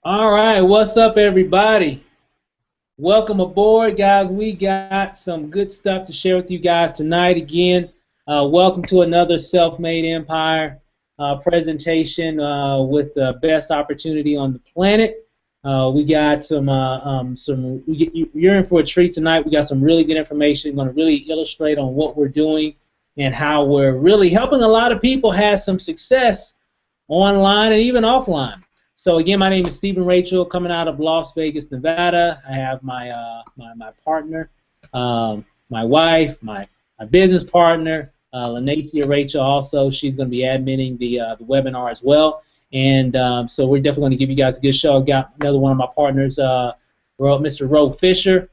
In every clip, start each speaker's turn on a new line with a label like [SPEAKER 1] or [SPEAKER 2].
[SPEAKER 1] All right, what's up, everybody? Welcome aboard, guys. We got some good stuff to share with you guys tonight. Again, welcome to another Self-Made Empire presentation with the best opportunity on the planet. We got you're in for a treat tonight. We got some really good information. Going to really illustrate on what we're doing and how we're really helping a lot of people have some success online and even offline. So again, my name is Stephen Rachel, coming out of Las Vegas, Nevada. I have my partner, my wife, my business partner, Lanacia Rachel. Also, she's going to be adminning the webinar as well. And so we're definitely going to give you guys a good show. I've got another one of my partners, Mr. Ro Fisher,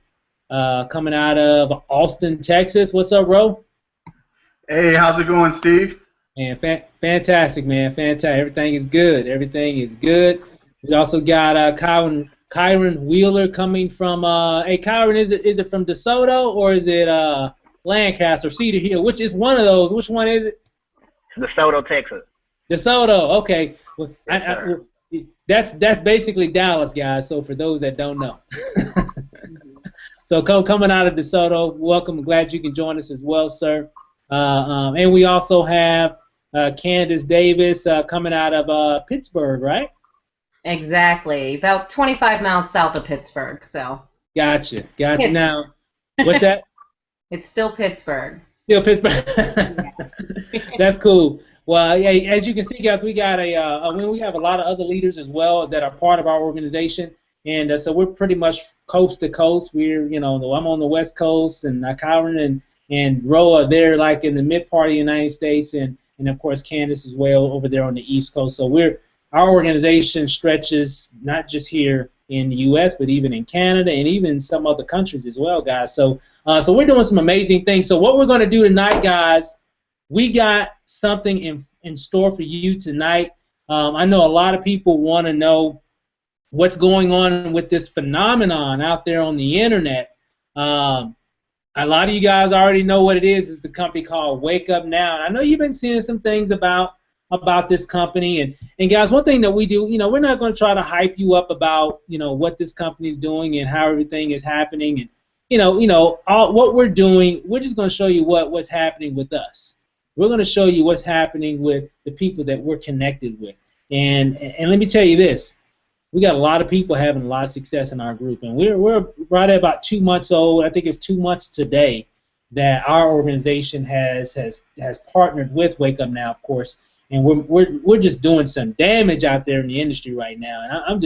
[SPEAKER 1] coming out of Austin, Texas. What's up, Ro?
[SPEAKER 2] Hey, how's it going, Steve?
[SPEAKER 1] Man, fantastic, man. Fantastic. Everything is good. Everything is good. We also got Kyron Wheeler coming from. Hey, Kyron, is it from DeSoto or is it Lancaster, Cedar Hill? Which is one of those? Which one is it?
[SPEAKER 3] DeSoto, Texas.
[SPEAKER 1] DeSoto. Okay. Well,
[SPEAKER 3] Yes,
[SPEAKER 1] that's basically Dallas, guys. So for those that don't know. So coming out of DeSoto, welcome. Glad you can join us as well, sir. And we also have Candace Davis coming out of Pittsburgh, right?
[SPEAKER 4] Exactly. About 25 miles south of Pittsburgh, so.
[SPEAKER 1] Gotcha. Now, what's that?
[SPEAKER 4] It's still Pittsburgh.
[SPEAKER 1] Still Pittsburgh. That's cool. Well, yeah, as you can see, guys, we got we have a lot of other leaders as well that are part of our organization, and so we're pretty much coast to coast. I'm on the West Coast, and Kyron and Roa, they're like in the mid part of the United States, and of course Candace as well over there on the East Coast. So our organization stretches not just here in the U.S. but even in Canada and even some other countries as well, guys. So we're doing some amazing things. So what we're going to do tonight, guys, we got something in store for you tonight. I know a lot of people want to know what's going on with this phenomenon out there on the internet. A lot of you guys already know what it is. It's the company called WakeUpNow. And I know you've been seeing some things about this company. And guys, one thing that we do, we're not going to try to hype you up about, what this company is doing and how everything is happening. And, what we're doing, we're just going to show you what's happening with us. We're going to show you what's happening with the people that we're connected with. And let me tell you this. We got a lot of people having a lot of success in our group, and we're right at about 2 months old. I think it's 2 months today that our organization has partnered with WakeUpNow, of course, and we're just doing some damage out there in the industry right now, and I'm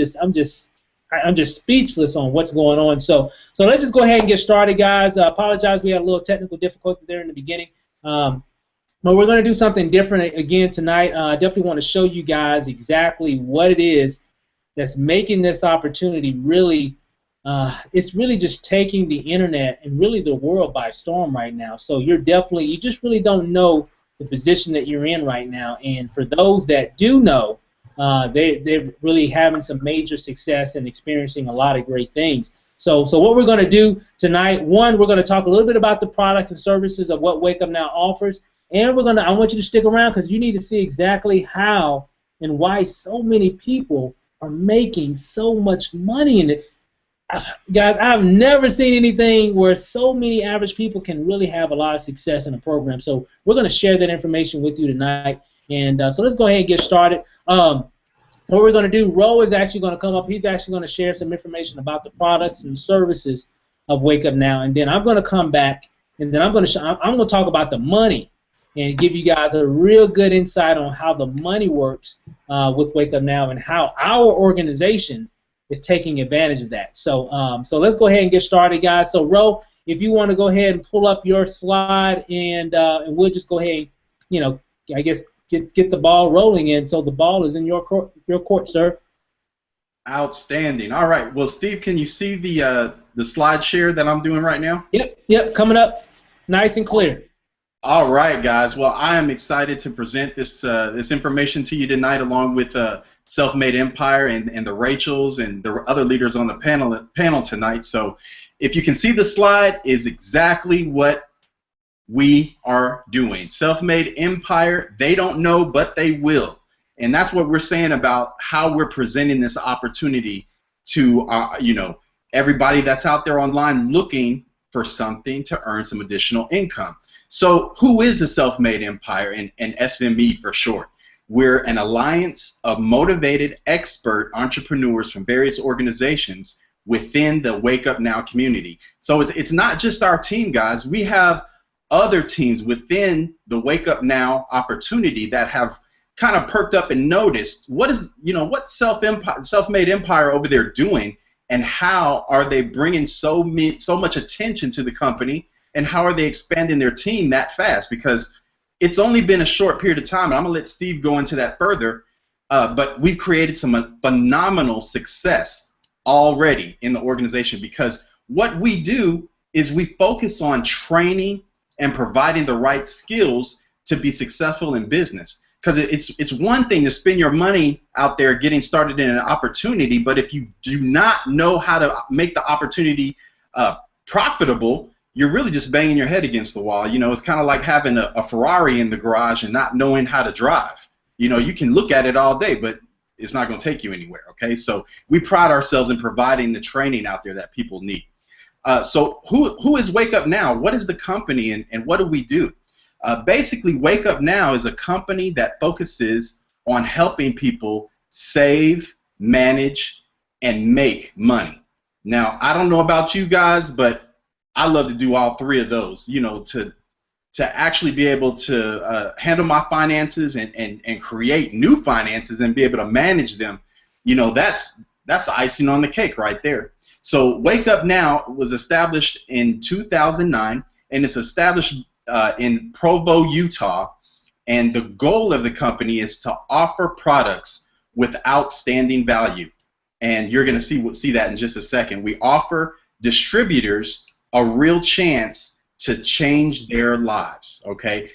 [SPEAKER 1] just speechless on what's going on. So let's just go ahead and get started, guys. I apologize, we had a little technical difficulty there in the beginning, but we're going to do something different again tonight. I definitely want to show you guys exactly what it is that's making this opportunity really, it's really just taking the internet and really the world by storm right now. So you just really don't know the position that you're in right now. And for those that do know, they're really having some major success and experiencing a lot of great things. So what we're going to do tonight, one, we're going to talk a little bit about the products and services of what WakeUpNow offers, and I want you to stick around because you need to see exactly how and why so many people are making so much money in it. Guys, I've never seen anything where so many average people can really have a lot of success in a program. So we're going to share that information with you tonight. And so let's go ahead and get started. What we're going to do, Ro is actually going to come up. He's actually going to share some information about the products and services of WakeUpNow. And then I'm going to come back, and then I'm going to talk about the money and give you guys a real good insight on how the money works with WakeUpNow and how our organization is taking advantage of that. So let's go ahead and get started, guys. So Ro, if you want to go ahead and pull up your slide, and we'll just go ahead, I guess get the ball rolling. And so the ball is in your court, sir.
[SPEAKER 2] Outstanding. All right. Well, Steve, can you see the slide share that I'm doing right now?
[SPEAKER 1] Yep, coming up nice and clear.
[SPEAKER 2] All right, guys. Well, I am excited to present this information to you tonight, along with Self-Made Empire and the Rachels and the other leaders on the panel tonight. So, if you can see the slide, is exactly what we are doing. Self-Made Empire. They don't know, but they will. And that's what we're saying about how we're presenting this opportunity to, everybody that's out there online looking for something to earn some additional income. So who is a self-made empire, and SME for short? We're an alliance of motivated expert entrepreneurs from various organizations within the Wake Up Now community. So it's not just our team, guys. We have other teams within the Wake Up Now opportunity that have kind of perked up and noticed what self-made empire over there doing, and how are they bringing so much attention to the company, and how are they expanding their team that fast? Because it's only been a short period of time, and I'm going to let Steve go into that further, but we've created some phenomenal success already in the organization, because what we do is we focus on training and providing the right skills to be successful in business. Because it's one thing to spend your money out there getting started in an opportunity, but if you do not know how to make the opportunity profitable, you're really just banging your head against the wall. It's kind of like having a Ferrari in the garage and not knowing how to drive. You can look at it all day, but it's not going to take you anywhere, okay? So we pride ourselves in providing the training out there that people need. So who is Wake Up Now? What is the company, and what do we do? Basically, Wake Up Now is a company that focuses on helping people save, manage, and make money. Now, I don't know about you guys, but I love to do all three of those, to actually be able to handle my finances and create new finances and be able to manage them. That's icing on the cake right there. So Wake Up Now was established in 2009, and it's established in Provo, Utah, and the goal of the company is to offer products with outstanding value. And you're going to see that in just a second. We offer distributors a real chance to change their lives, okay?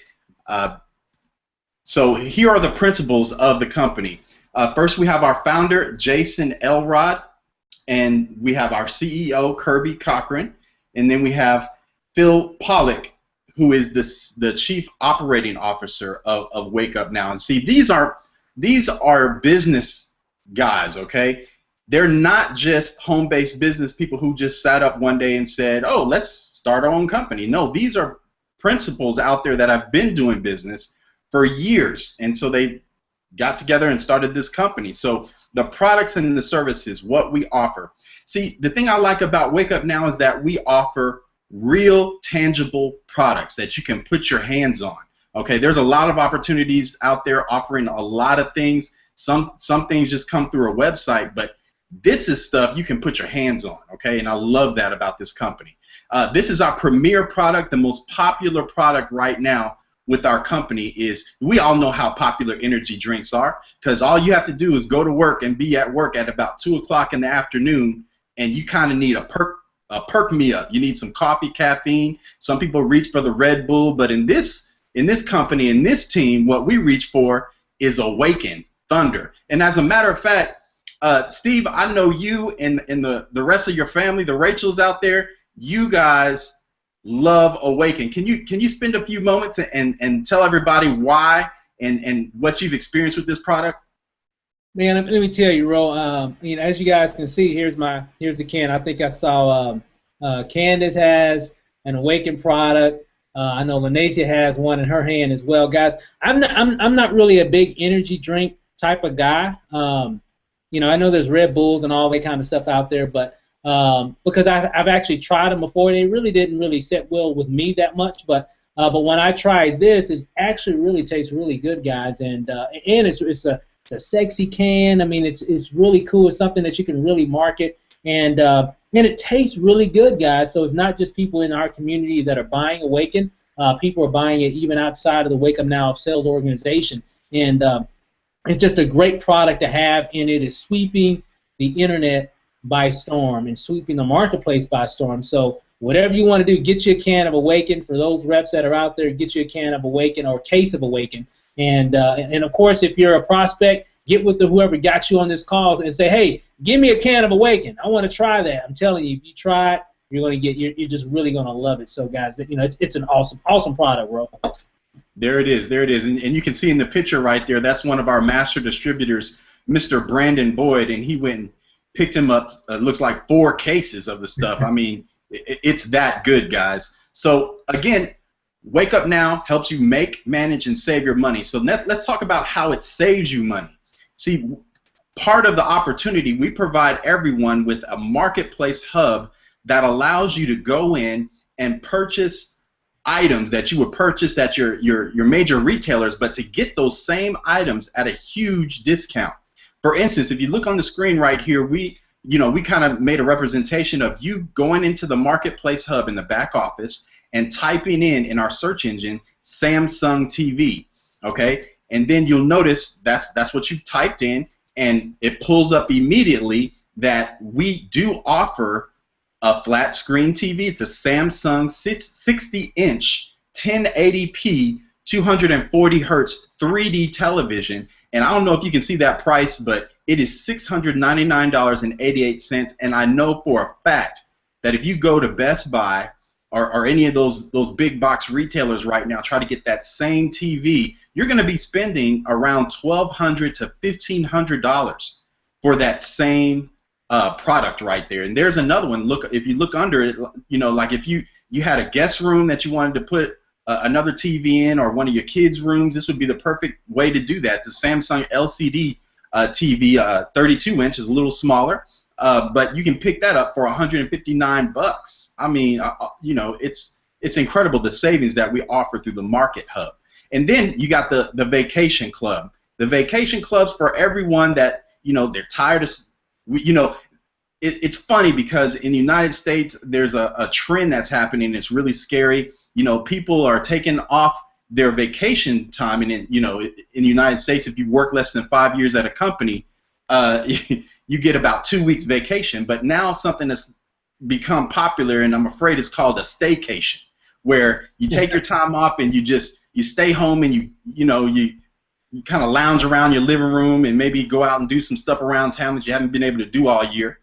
[SPEAKER 2] So here are the principles of the company. First, we have our founder, Jason Elrod, and we have our CEO, Kirby Cochran, and then we have Phil Pollock, who is the Chief Operating Officer of Wake Up Now. And see, these are business guys, okay? They're not just home-based business people who just sat up one day and said, oh, let's start our own company. No, these are principals out there that have been doing business for years, and so they got together and started this company. So the products and the services, what we offer. See, the thing I like about Wake Up Now is that we offer real, tangible products that you can put your hands on. Okay, there's a lot of opportunities out there offering a lot of things. Some things just come through a website, but this is stuff you can put your hands on, okay? And I love that about this company. This is our premier product. The most popular product right now with our company is, we all know how popular energy drinks are, because all you have to do is go to work and be at work at about 2 o'clock in the afternoon, and you kind of need a perk me up. You need some coffee, caffeine. Some people reach for the Red Bull, but in this company, in this team, what we reach for is Awaken Thunder. And as a matter of fact, Steve, I know you and the rest of your family, the Rachels out there, you guys love Awaken. Can you spend a few moments and tell everybody why and what you've experienced with this product?
[SPEAKER 1] Man, let me tell you, Ro. As you guys can see, here's the can. I think I saw Candace has an Awaken product. I know Lanasia has one in her hand as well, guys. I'm not really a big energy drink type of guy. I know there's Red Bulls and all that kind of stuff out there, but because I've actually tried them before, they really didn't really sit well with me that much. But when I tried this, it actually really tastes really good, guys, and it's a sexy can. I mean, it's really cool. It's something that you can really market, and it tastes really good, guys. So it's not just people in our community that are buying Awaken. People are buying it even outside of the Wake Up Now sales organization, and it's just a great product to have, and it is sweeping the internet by storm and sweeping the marketplace by storm. So whatever you want to do, get you a can of Awaken. For those reps that are out there, get you a can of Awaken or a case of Awaken. And of course, if you're a prospect, get with whoever got you on this call and say, hey, give me a can of Awaken. I want to try that. I'm telling you, if you try it, you're just really going to love it. So guys, it's an awesome product, bro.
[SPEAKER 2] There it is. There it is. And you can see in the picture right there, that's one of our master distributors, Mr. Brandon Boyd, and he went and picked him up, looks like 4 cases of the stuff. I mean, it's that good, guys. So, again, Wake Up Now helps you make, manage, and save your money. So let's talk about how it saves you money. See, part of the opportunity, we provide everyone with a marketplace hub that allows you to go in and purchase items that you would purchase at your major retailers, but to get those same items at a huge discount. For instance, if you look on the screen right here, we kind of made a representation of you going into the marketplace hub in the back office and typing in our search engine Samsung TV, okay? And then you'll notice that's what you typed in, and it pulls up immediately that we do offer a flat screen TV. It's a Samsung 60-inch 1080p 240 hertz 3D television, and I don't know if you can see that price, but it is $699.88, and I know for a fact that if you go to Best Buy or any of those big box retailers right now, try to get that same TV, you're going to be spending around $1,200 to $1,500 for that same product right there. And there's another one. Look, if you look under it, like if you had a guest room that you wanted to put another TV in, or one of your kids' rooms, this would be the perfect way to do that. It's a Samsung LCD TV, 32 inch, is a little smaller, but you can pick that up for $159. I mean, it's incredible, the savings that we offer through the Market Hub. And then you got the Vacation Club. The Vacation Club's for everyone that they're tired of. It's funny because in the United States there's a trend that's happening. It's really scary. People are taking off their vacation time, and in the United States, if you work less than 5 years at a company, you get about 2 weeks vacation. But now something that's become popular, and I'm afraid it's called a staycation, where you take your time off and you stay home and you kind of lounge around your living room and maybe go out and do some stuff around town that you haven't been able to do all year.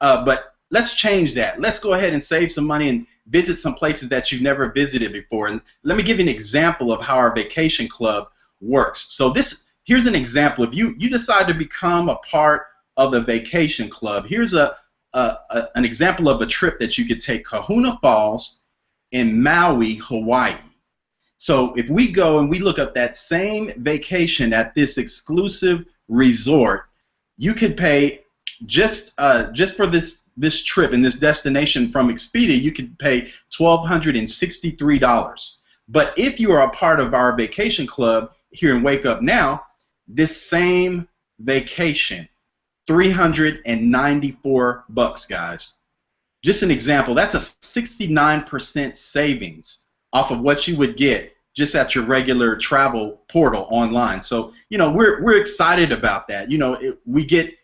[SPEAKER 2] But let's change that. Let's go ahead and save some money and visit some places that you've never visited before. And let me give you an example of how our Vacation Club works. So here's an example. If you decide to become a part of the Vacation Club, here's an example of a trip that you could take: Kahuna Falls in Maui, Hawaii. So if we go and we look up that same vacation at this exclusive resort, you could pay just for this trip and this destination from Expedia, you could pay $1,263. But if you are a part of our Vacation Club here in Wake Up Now, this same vacation, $394, guys. Just an example. That's a 69% savings off of what you would get just at your regular travel portal online. So we're excited about that. We get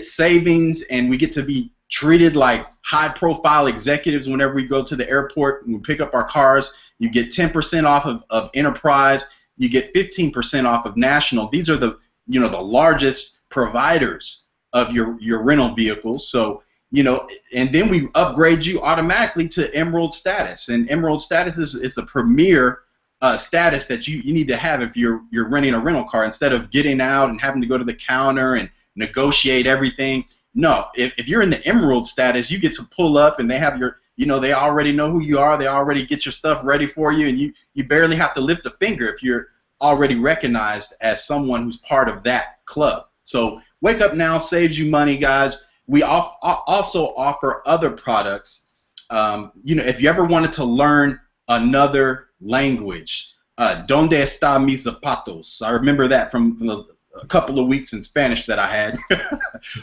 [SPEAKER 2] savings, and we get to be treated like high-profile executives whenever we go to the airport and we pick up our cars. You get 10% off of Enterprise. You get 15% off of National. These are the largest providers of your rental vehicles. So and then we upgrade you automatically to Emerald status. And Emerald status is a premier status that you need to have if you're renting a rental car, instead of getting out and having to go to the counter and negotiate everything. No, if you're in the Emerald status, you get to pull up and they have they already know who you are. They already get your stuff ready for you, and you barely have to lift a finger if you're already recognized as someone who's part of that club. So Wake Up Now saves you money, guys. We also offer other products. If you ever wanted to learn another language, ¿Dónde está mis zapatos? I remember that from a couple of weeks in Spanish that I had.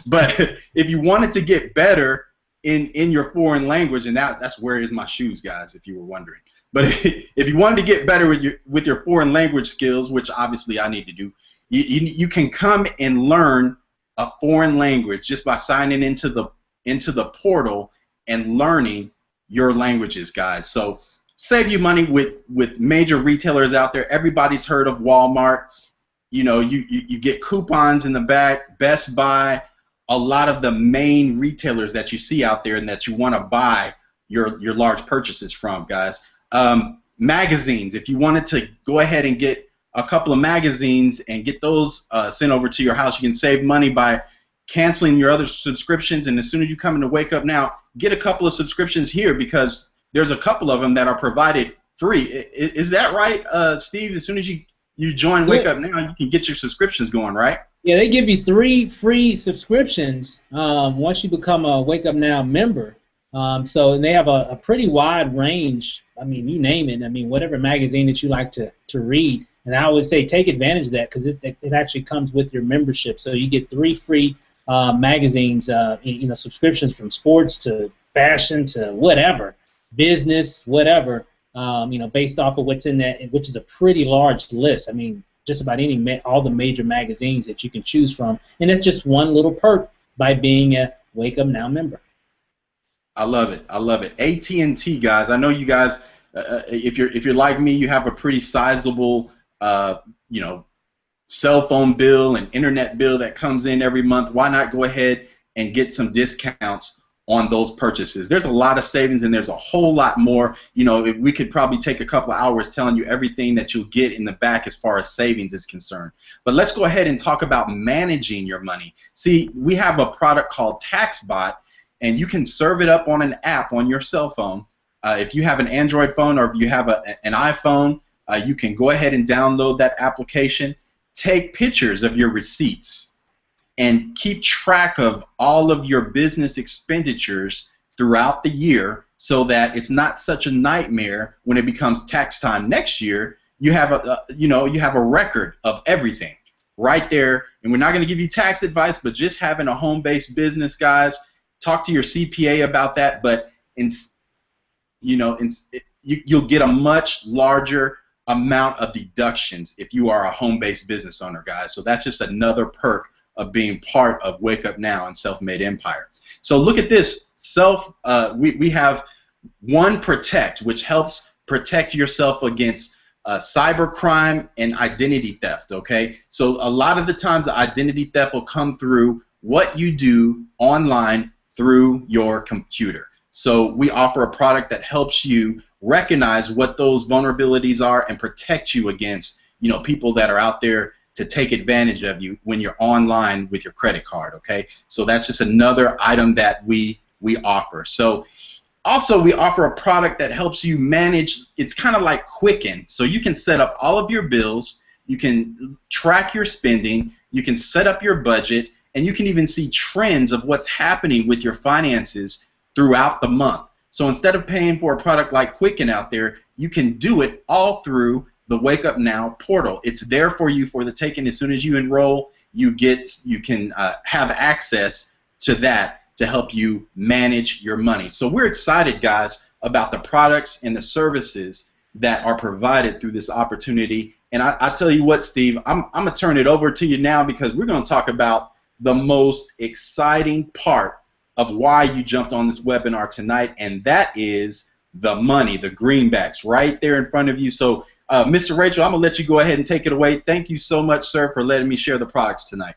[SPEAKER 2] But if you wanted to get better in your foreign language, and that's where is my shoes, guys, if you were wondering. But if you wanted to get better with your foreign language skills, which obviously I need to do, you can come and learn a foreign language just by signing into the portal and learning your languages, guys. So save you money with major retailers out there. Everybody's heard of Walmart. You get coupons in the back, Best Buy, a lot of the main retailers that you see out there and that you want to buy your large purchases from, guys. magazines. If you wanted to go ahead and get a couple of magazines and get those sent over to your house, you can save money by canceling your other subscriptions. And as soon as you come into Wake Up Now, get a couple of subscriptions here because there's a couple of them that are provided free. Is that right, Steve? As soon as you join Wake Up Now, you can get your subscriptions going, right?
[SPEAKER 1] Yeah, they give you 3 free subscriptions once you become a Wake Up Now member. So they have a pretty wide range. I mean, you name it. I mean, whatever magazine that you like to read. And I would say take advantage of that because it actually comes with your membership. So you get 3 free magazines, subscriptions from sports to fashion to whatever, business, whatever, based off of what's in that, which is a pretty large list. I mean, just about all the major magazines that you can choose from, and that's just one little perk by being a Wake Up Now member.
[SPEAKER 2] I love it. I love it. AT&T, guys. I know you guys. If you're like me, you have a pretty sizable, cell phone bill and internet bill that comes in every month. Why not go ahead and get some discounts on those purchases? There's a lot of savings and there's a whole lot more. We could probably take a couple of hours telling you everything that you'll get in the back as far as savings is concerned. But let's go ahead and talk about managing your money. See, we have a product called TaxBot, and you can serve it up on an app on your cell phone. If you have an Android phone or if you have an iPhone, you can go ahead and download that application, take pictures of your receipts, and keep track of all of your business expenditures throughout the year so that it's not such a nightmare when it becomes tax time next year. You have a record of everything right there. And we're not going to give you tax advice, but just having a home-based business, guys, talk to your CPA about that. But you'll get a much larger amount of deductions if you are a home-based business owner, guys. So that's just another perk of being part of Wake Up Now and Self-Made Empire. So look at this. We have One Protect, which helps protect yourself against cybercrime and identity theft. Okay, so a lot of the times the identity theft will come through what you do online through your computer. So we offer a product that helps you recognize what those vulnerabilities are and protect you against people that are out there to take advantage of you when you're online with your credit card. Okay, so that's just another item that we offer. So also we offer a product that helps you manage. It's kind of like Quicken, so you can set up all of your bills, you can track your spending, you can set up your budget, and you can even see trends of what's happening with your finances throughout the month. So instead of paying for a product like Quicken out there, you can do it all through the Wake Up Now portal. It's there for you for the taking. As soon as you enroll, you can have access to that to help you manage your money. So we're excited, guys, about the products and the services that are provided through this opportunity. And I tell you what, Steve, I'm going to turn it over to you now because we're going to talk about the most exciting part of why you jumped on this webinar tonight, and that is the money, the greenbacks, right there in front of you. So, Mr. Rachel, I'm going to let you go ahead and take it away. Thank you so much, sir, for letting me share the products tonight.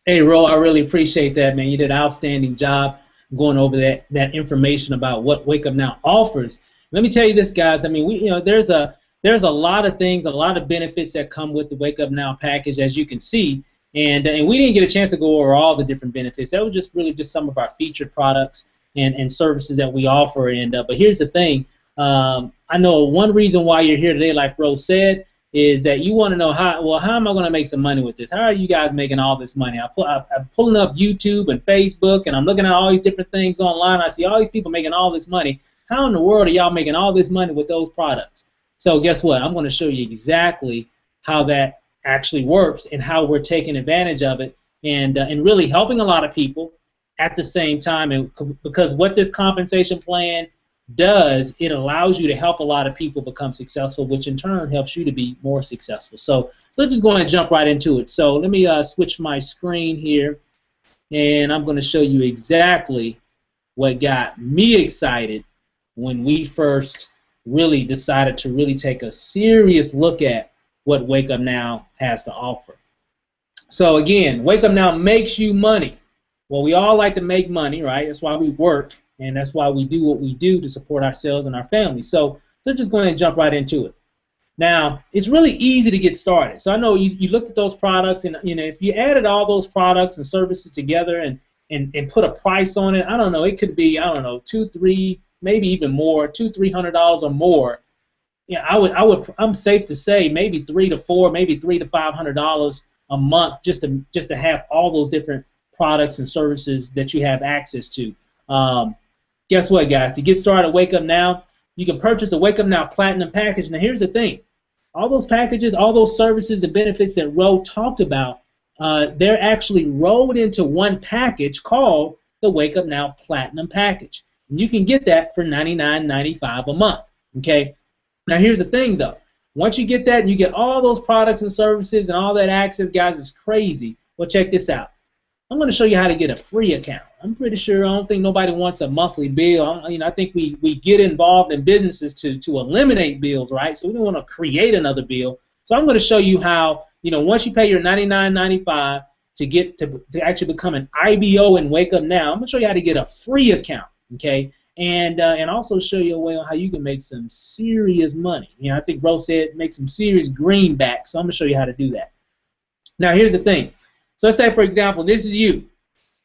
[SPEAKER 1] Hey, Ro, I really appreciate that, man. You did an outstanding job going over that information about what Wake Up Now offers. Let me tell you this, guys. I mean, there's a lot of things, a lot of benefits that come with the Wake Up Now package, as you can see. And we didn't get a chance to go over all the different benefits. That was just really just some of our featured products and services that we offer. And but here's the thing. I know one reason why you're here today, like Rose said, is that you want to know how am I going to make some money with this? How are you guys making all this money? I'm pulling up YouTube and Facebook, and I'm looking at all these different things online. I see all these people making all this money. How in the world are y'all making all this money with those products? So guess what? I'm going to show you exactly how that actually works and how we're taking advantage of it and really helping a lot of people at the same time. And because what this compensation plan does, it allows you to help a lot of people become successful, which in turn helps you to be more successful. So let's just go ahead and jump right into it. So let me switch my screen here, and I'm going to show you exactly what got me excited when we first really decided to really take a serious look at what Wake Up Now has to offer. So again, Wake Up Now makes you money. Well, we all like to make money, right? That's why we work, and that's why we do what we do to support ourselves and our families. So So just go ahead and jump right into it. Now, it's really easy to get started. So I know you looked at those products, and if you added all those products and services together and put a price on it, I don't know, it could be, I don't know, $200, $300, maybe even more, $200, $300 or more. Yeah, I'm safe to say maybe $300 to $400, maybe $300 to $500 a month just to have all those different products and services that you have access to. Guess what, guys? To get started, Wake Up Now, you can purchase the Wake Up Now Platinum package. Now, here's the thing. All those packages, all those services and benefits that Ro talked about, they're actually rolled into one package called the Wake Up Now Platinum package. And you can get that for $99.95 a month. Okay. Now, here's the thing, though. Once you get that and you get all those products and services and all that access, guys, it's crazy. Well, check this out. I'm going to show you how to get a free account. I'm pretty sure I don't think nobody wants a monthly bill. I think we get involved in businesses to eliminate bills, right? So we don't want to create another bill. So I'm going to show you how, once you pay your $99.95 to actually become an IBO and Wake Up Now, I'm going to show you how to get a free account, okay? And also show you a way on how you can make some serious money. I think Rose said make some serious greenbacks. So I'm going to show you how to do that. Now, here's the thing. So let's say, for example, this is you,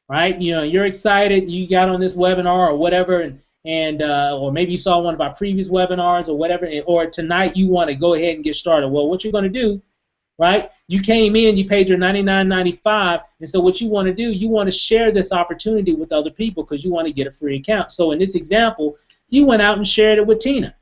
[SPEAKER 1] right? You're excited. You got on this webinar or whatever, or maybe you saw one of our previous webinars or whatever, or tonight you want to go ahead and get started. Well, what you're going to do, right? You came in, you paid your $99.95, and so what you want to do, you want to share this opportunity with other people because you want to get a free account. So in this example, you went out and shared it with Tina.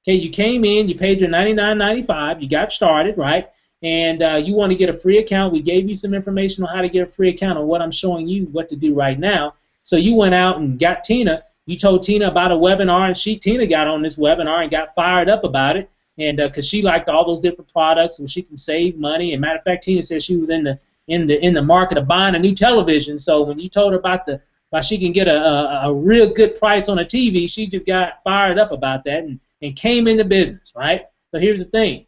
[SPEAKER 1] Okay, you came in, you paid your $99.95, you got started, right? And you want to get a free account. We gave you some information on how to get a free account and what I'm showing you what to do right now. So you went out and got Tina. You told Tina about a webinar, and Tina got on this webinar and got fired up about it, and because she liked all those different products and she can save money. And matter of fact, Tina said she was in the market of buying a new television. So when you told her about she can get a real good price on a TV, she just got fired up about that and came into business, right? So here's the thing.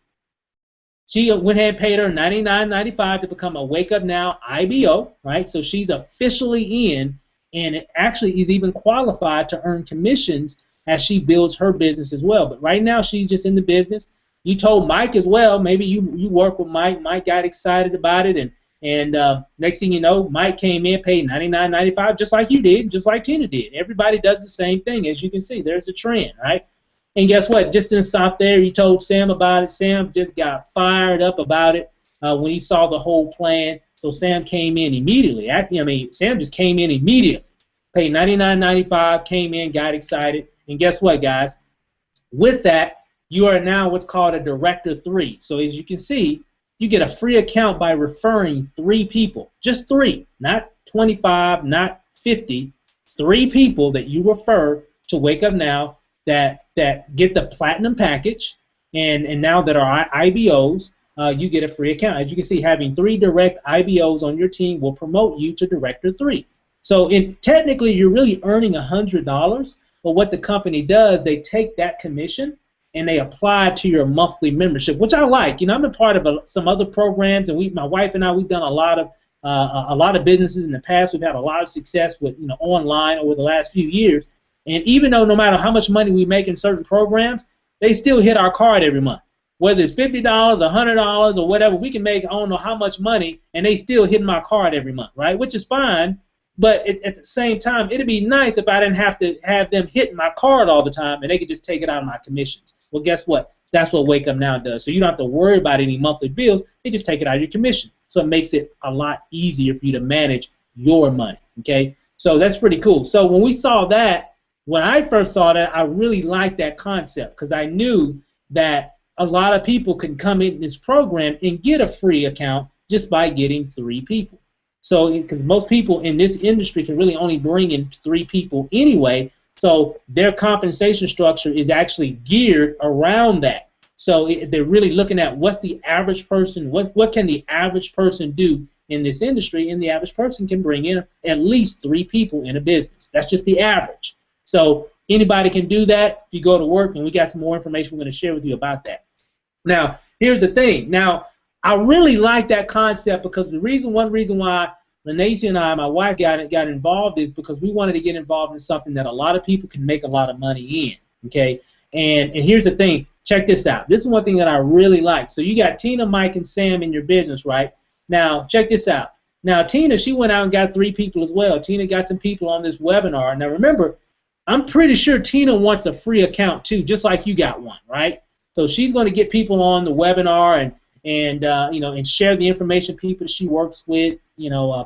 [SPEAKER 1] She went ahead and paid her $99.95 to become a Wake Up Now IBO, right? So she's officially in, and it actually is even qualified to earn commissions as she builds her business as well. But right now she's just in the business. You told Mike as well. Maybe you work with Mike. Mike got excited about it, and next thing you know, Mike came in, paid $99.95 just like you did, just like Tina did. Everybody does the same thing. As you can see, there's a trend, right? And guess what? Just didn't stop there. You told Sam about it. Sam just got fired up about it when he saw the whole plan. So Sam came in immediately. Sam just came in immediately. Paid $99.95, came in, got excited. And guess what, guys? With that, you are now what's called a Director 3. So as you can see, you get a free account by referring 3 people. Just 3, not 25, not 50. 3 people that you refer to Wake Up Now that get the Platinum package, and now that are IBOs, you get a free account. As you can see, having 3 direct IBOs on your team will promote you to Director 3. So technically, you're really earning $100, but what the company does, they take that commission and they apply it to your monthly membership, which I like. I'm a part of some other programs, and my wife and I, we've done a lot of businesses in the past. We've had a lot of success with online over the last few years. And even though no matter how much money we make in certain programs, they still hit our card every month. Whether it's $50, $100, or whatever, we can make I don't know how much money, and they still hit my card every month, right? Which is fine, but at the same time, it'd be nice if I didn't have to have them hit my card all the time, and they could just take it out of my commissions. Well, guess what? That's what Wake Up Now does. So you don't have to worry about any monthly bills. They just take it out of your commission. So it makes it a lot easier for you to manage your money, okay? So that's pretty cool. So when we saw that, when I first saw that, I really liked that concept because I knew that a lot of people can come in this program and get a free account just by getting 3 people. So because most people in this industry can really only bring in 3 people anyway, so their compensation structure is actually geared around that. So they're really looking at what's the average person, what can the average person do in this industry, and the average person can bring in at least 3 people in a business. That's just the average. So anybody can do that if you go to work, and we got some more information we're going to share with you about that. Now, here's the thing. Now, I really like that concept because one reason why Lanacia and I, my wife, got involved is because we wanted to get involved in something that a lot of people can make a lot of money in, okay? And here's the thing. Check this out. This is one thing that I really like. So you got Tina, Mike, and Sam in your business, right? Now, check this out. Now, Tina, she went out and got 3 people as well. Tina got some people on this webinar. Now, remember, I'm pretty sure Tina wants a free account too, just like you got one, right? So she's going to get people on the webinar and share the information, people she works with,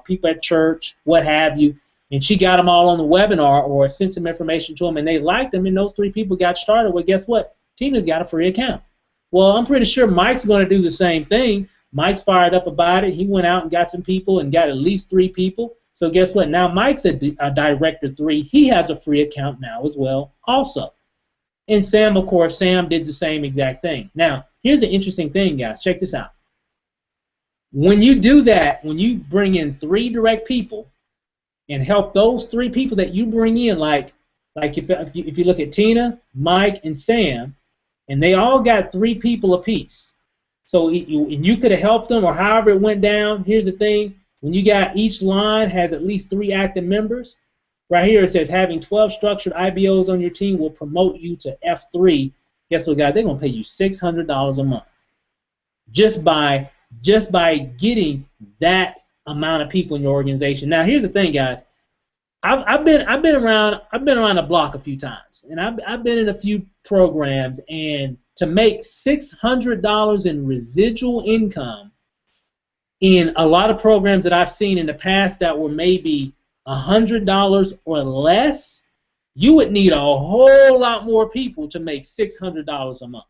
[SPEAKER 1] people at church, what have you. And she got them all on the webinar or sent some information to them, and they liked them, and those 3 people got started. Well, guess what? Tina's got a free account. Well, I'm pretty sure Mike's going to do the same thing. Mike's fired up about it. He went out and got some people and got at least 3 people. So guess what? Now Mike's a Director 3. He has a free account now as well also. And Sam, of course, Sam did the same exact thing. Now, here's an interesting thing, guys. Check this out. When you do that, when you bring in 3 direct people and help those 3 people that you bring in, like if you look at Tina, Mike, and Sam, and they all got 3 people apiece. So you could have helped them or however it went down. Here's the thing. When you got each line has at least 3 active members, right here it says having 12 structured IBOs on your team will promote you to F3. Guess what, guys? They're going to pay you $600 a month just by getting that amount of people in your organization. Now, here's the thing, guys. I've been around the block a few times, and I've been in a few programs, and to make $600 in residual income in a lot of programs that I've seen in the past that were maybe $100 or less, you would need a whole lot more people to make $600 a month.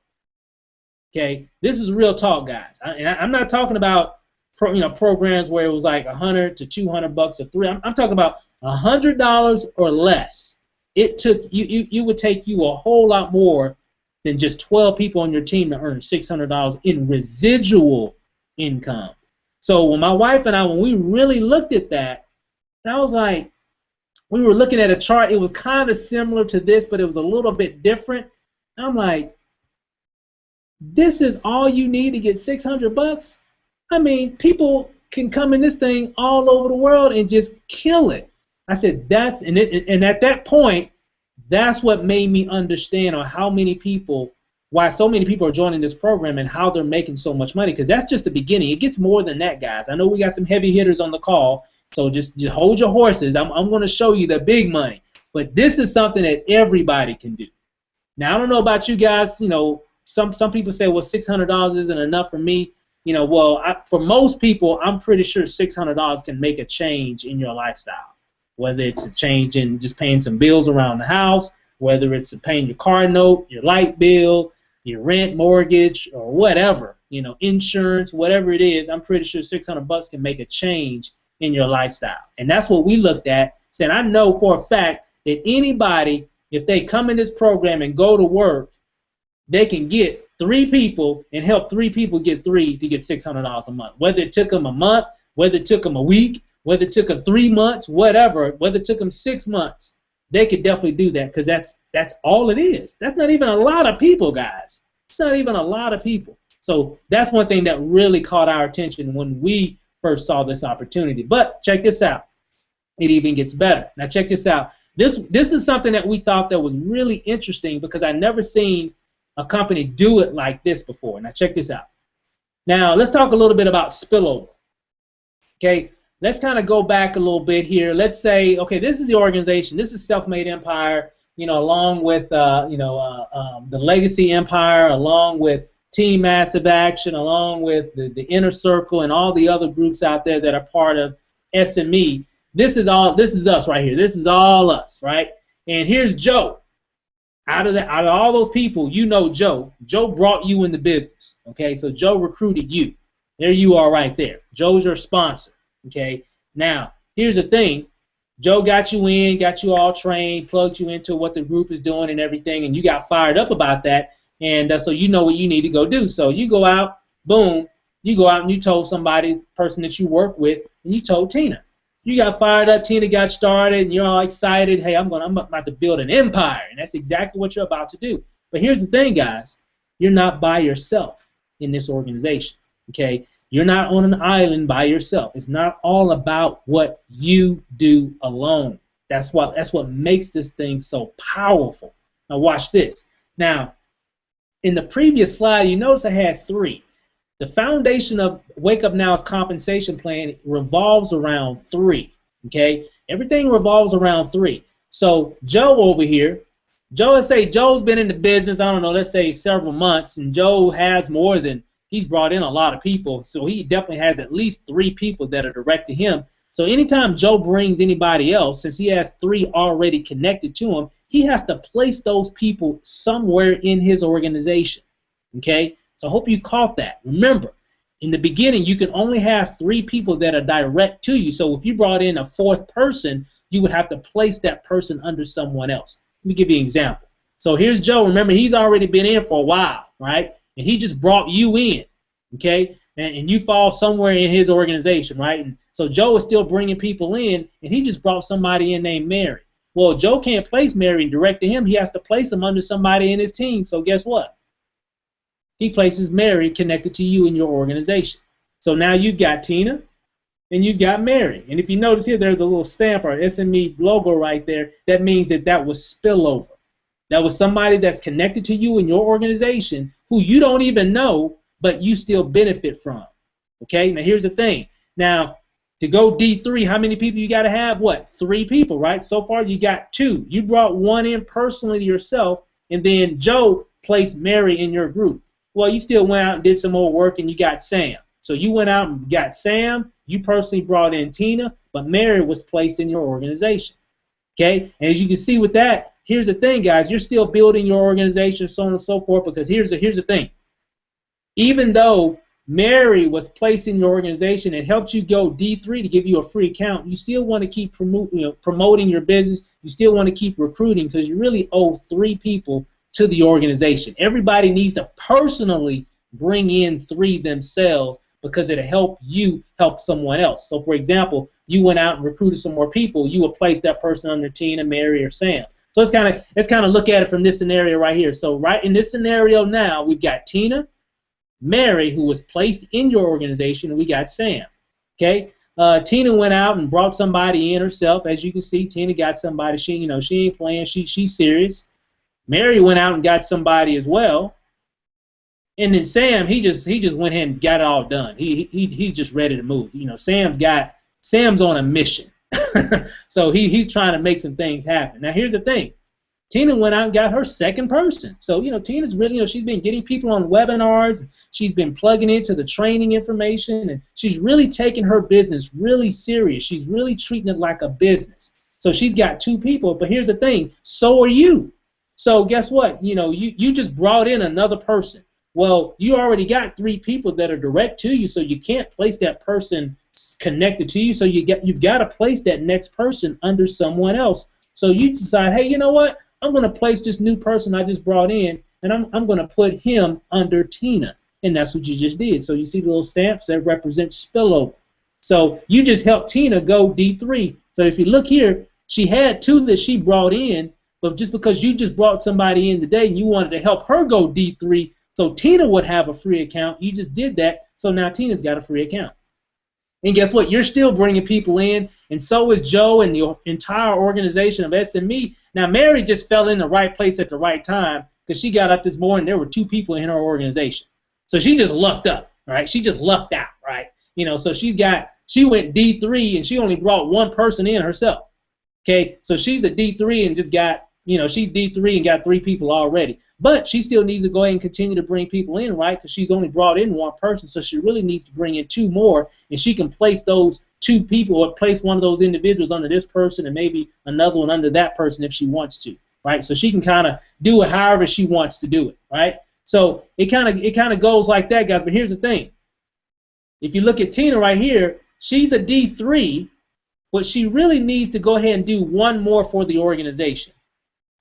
[SPEAKER 1] Okay, this is real talk, guys. I'm not talking about programs where it was like $100 to $200 or $300. I'm talking about $100 or less. It would take you a whole lot more than just 12 people on your team to earn $600 in residual income. So when my wife and I, when we really looked at that, and I was like, we were looking at a chart. It was kind of similar to this, but it was a little bit different. And I'm like, this is all you need to get $600? I mean, people can come in this thing all over the world and just kill it. I said, and at that point, that's what made me understand on why so many people are joining this program and how they're making so much money, because that's just the beginning. It gets more than that, guys. I know we got some heavy hitters on the call, so just hold your horses. I'm going to show you the big money, but this is something that everybody can do. Now, I don't know about you guys. Some people say, well, $600 isn't enough for me. For most people, I'm pretty sure $600 can make a change in your lifestyle. Whether it's a change in just paying some bills around the house, whether it's paying your car note, your light bill, your rent, mortgage, or whatever, insurance, whatever it is, I'm pretty sure $600 can make a change in your lifestyle. And that's what we looked at, saying I know for a fact that anybody, if they come in this program and go to work, they can get 3 people and help 3 people get 3 to get $600 a month. Whether it took them a month, whether it took them a week, whether it took them 3 months, whatever, whether it took them 6 months, they could definitely do that, because that's all it is. That's not even a lot of people, guys. It's not even a lot of people. So that's one thing that really caught our attention when we first saw this opportunity. But check this out. It even gets better. Now check this out. This is something that we thought that was really interesting, because I never seen a company do it like this before. Now check this out. Now let's talk a little bit about spillover. Okay, let's kind of go back a little bit here. Let's say, okay, this is the organization. This is Self-Made Empire, along with the Legacy Empire, along with Team Massive Action, along with the Inner Circle and all the other groups out there that are part of SME. This is us right here. This is all us, right? And here's Joe. Out of all those people, Joe. Joe brought you in the business, okay? So Joe recruited you. There you are right there. Joe's your sponsor, okay? Now, here's the thing. Joe got you in, got you all trained, plugged you into what the group is doing and everything, and you got fired up about that, and so you know what you need to go do. So you go out, boom, you go out and you told somebody, the person that you work with, and you told Tina. You got fired up, Tina got started, and you're all excited. Hey, I'm about to build an empire, and that's exactly what you're about to do. But here's the thing, guys. You're not by yourself in this organization, okay? You're not on an island by yourself. It's not all about what you do alone. That's what makes this thing so powerful. Now watch this. Now, in the previous slide, you notice I had 3. The foundation of Wake Up Now's compensation plan revolves around 3. Okay, everything revolves around 3. So Joe over here, let's say Joe's been in the business, I don't know, let's say several months, and Joe has more than, he's brought in a lot of people, so he definitely has at least 3 people that are direct to him. So anytime Joe brings anybody else, since he has 3 already connected to him, he has to place those people somewhere in his organization. Okay, so I hope you caught that. Remember, in the beginning, you can only have 3 people that are direct to you. So if you brought in a 4th person, you would have to place that person under someone else. Let me give you an example. So here's Joe. Remember, he's already been in for a while, right? And he just brought you in, okay? And you fall somewhere in his organization, right? And so Joe is still bringing people in, and he just brought somebody in named Mary. Well, Joe can't place Mary and direct to him. He has to place him under somebody in his team. So guess what? He places Mary connected to you in your organization. So now you've got Tina and you've got Mary. And if you notice here, there's a little stamp or SME logo right there. That means that was spillover. That was somebody that's connected to you in your organization who you don't even know, but you still benefit from. Okay, now here's the thing. Now, to go D3, how many people you got to have? What? 3 people, right? So far you got 2. You brought 1 in personally to yourself, and then Joe placed Mary in your group. Well, you still went out and did some more work, and you got Sam. So you went out and got Sam. You personally brought in Tina, but Mary was placed in your organization. Okay? And as you can see with that, here's the thing, guys. You're still building your organization, so on and so forth, because here's the thing. Even though Mary was placed in your organization and helped you go D3 to give you a free account, you still want to keep promoting your business. You still want to keep recruiting because you really owe 3 people to the organization. Everybody needs to personally bring in 3 themselves because it'll help you help someone else. So, for example, you went out and recruited some more people. You would place that person under Tina, Mary, or Sam. So let's kind of look at it from this scenario right here. So right in this scenario now, we've got Tina, Mary, who was placed in your organization, and we got Sam. Okay. Tina went out and brought somebody in herself. As you can see, Tina got somebody. She ain't playing. She's serious. Mary went out and got somebody as well, and then Sam, he just went ahead and got it all done. He's just ready to move. Sam's on a mission, so he's trying to make some things happen. Now here's the thing, Tina went out and got her 2nd person. So Tina's really she's been getting people on webinars. She's been plugging into the training information, and she's really taking her business really serious. She's really treating it like a business. So she's got 2 people, but here's the thing, so are you. So guess what? You just brought in another person. Well, you already got 3 people that are direct to you, so you can't place that person connected to you. So you've got to place that next person under someone else. So you decide, hey, you know what? I'm going to place this new person I just brought in, and I'm going to put him under Tina. And that's what you just did. So you see the little stamps that represent spillover. So you just helped Tina go D3. So if you look here, she had 2 that she brought in, but just because you just brought somebody in today and you wanted to help her go D3 so Tina would have a free account, you just did that, so now Tina's got a free account. And guess what? You're still bringing people in, and so is Joe and the entire organization of SME. Now, Mary just fell in the right place at the right time because she got up this morning, there were 2 people in her organization. So she just lucked up, right? She just lucked out, right? So she went D3 and she only brought 1 person in herself. Okay, so she's a D3 and just got, she's D3 and got 3 people already. But she still needs to go ahead and continue to bring people in, right? Because she's only brought in 1 person, so she really needs to bring in 2 more, and she can place those 2 people or place one of those individuals under this person and maybe another one under that person if she wants to, right? So she can kind of do it however she wants to do it, right? So it kind of goes like that, guys. But here's the thing: if you look at Tina right here, she's a D3, but she really needs to go ahead and do 1 more for the organization.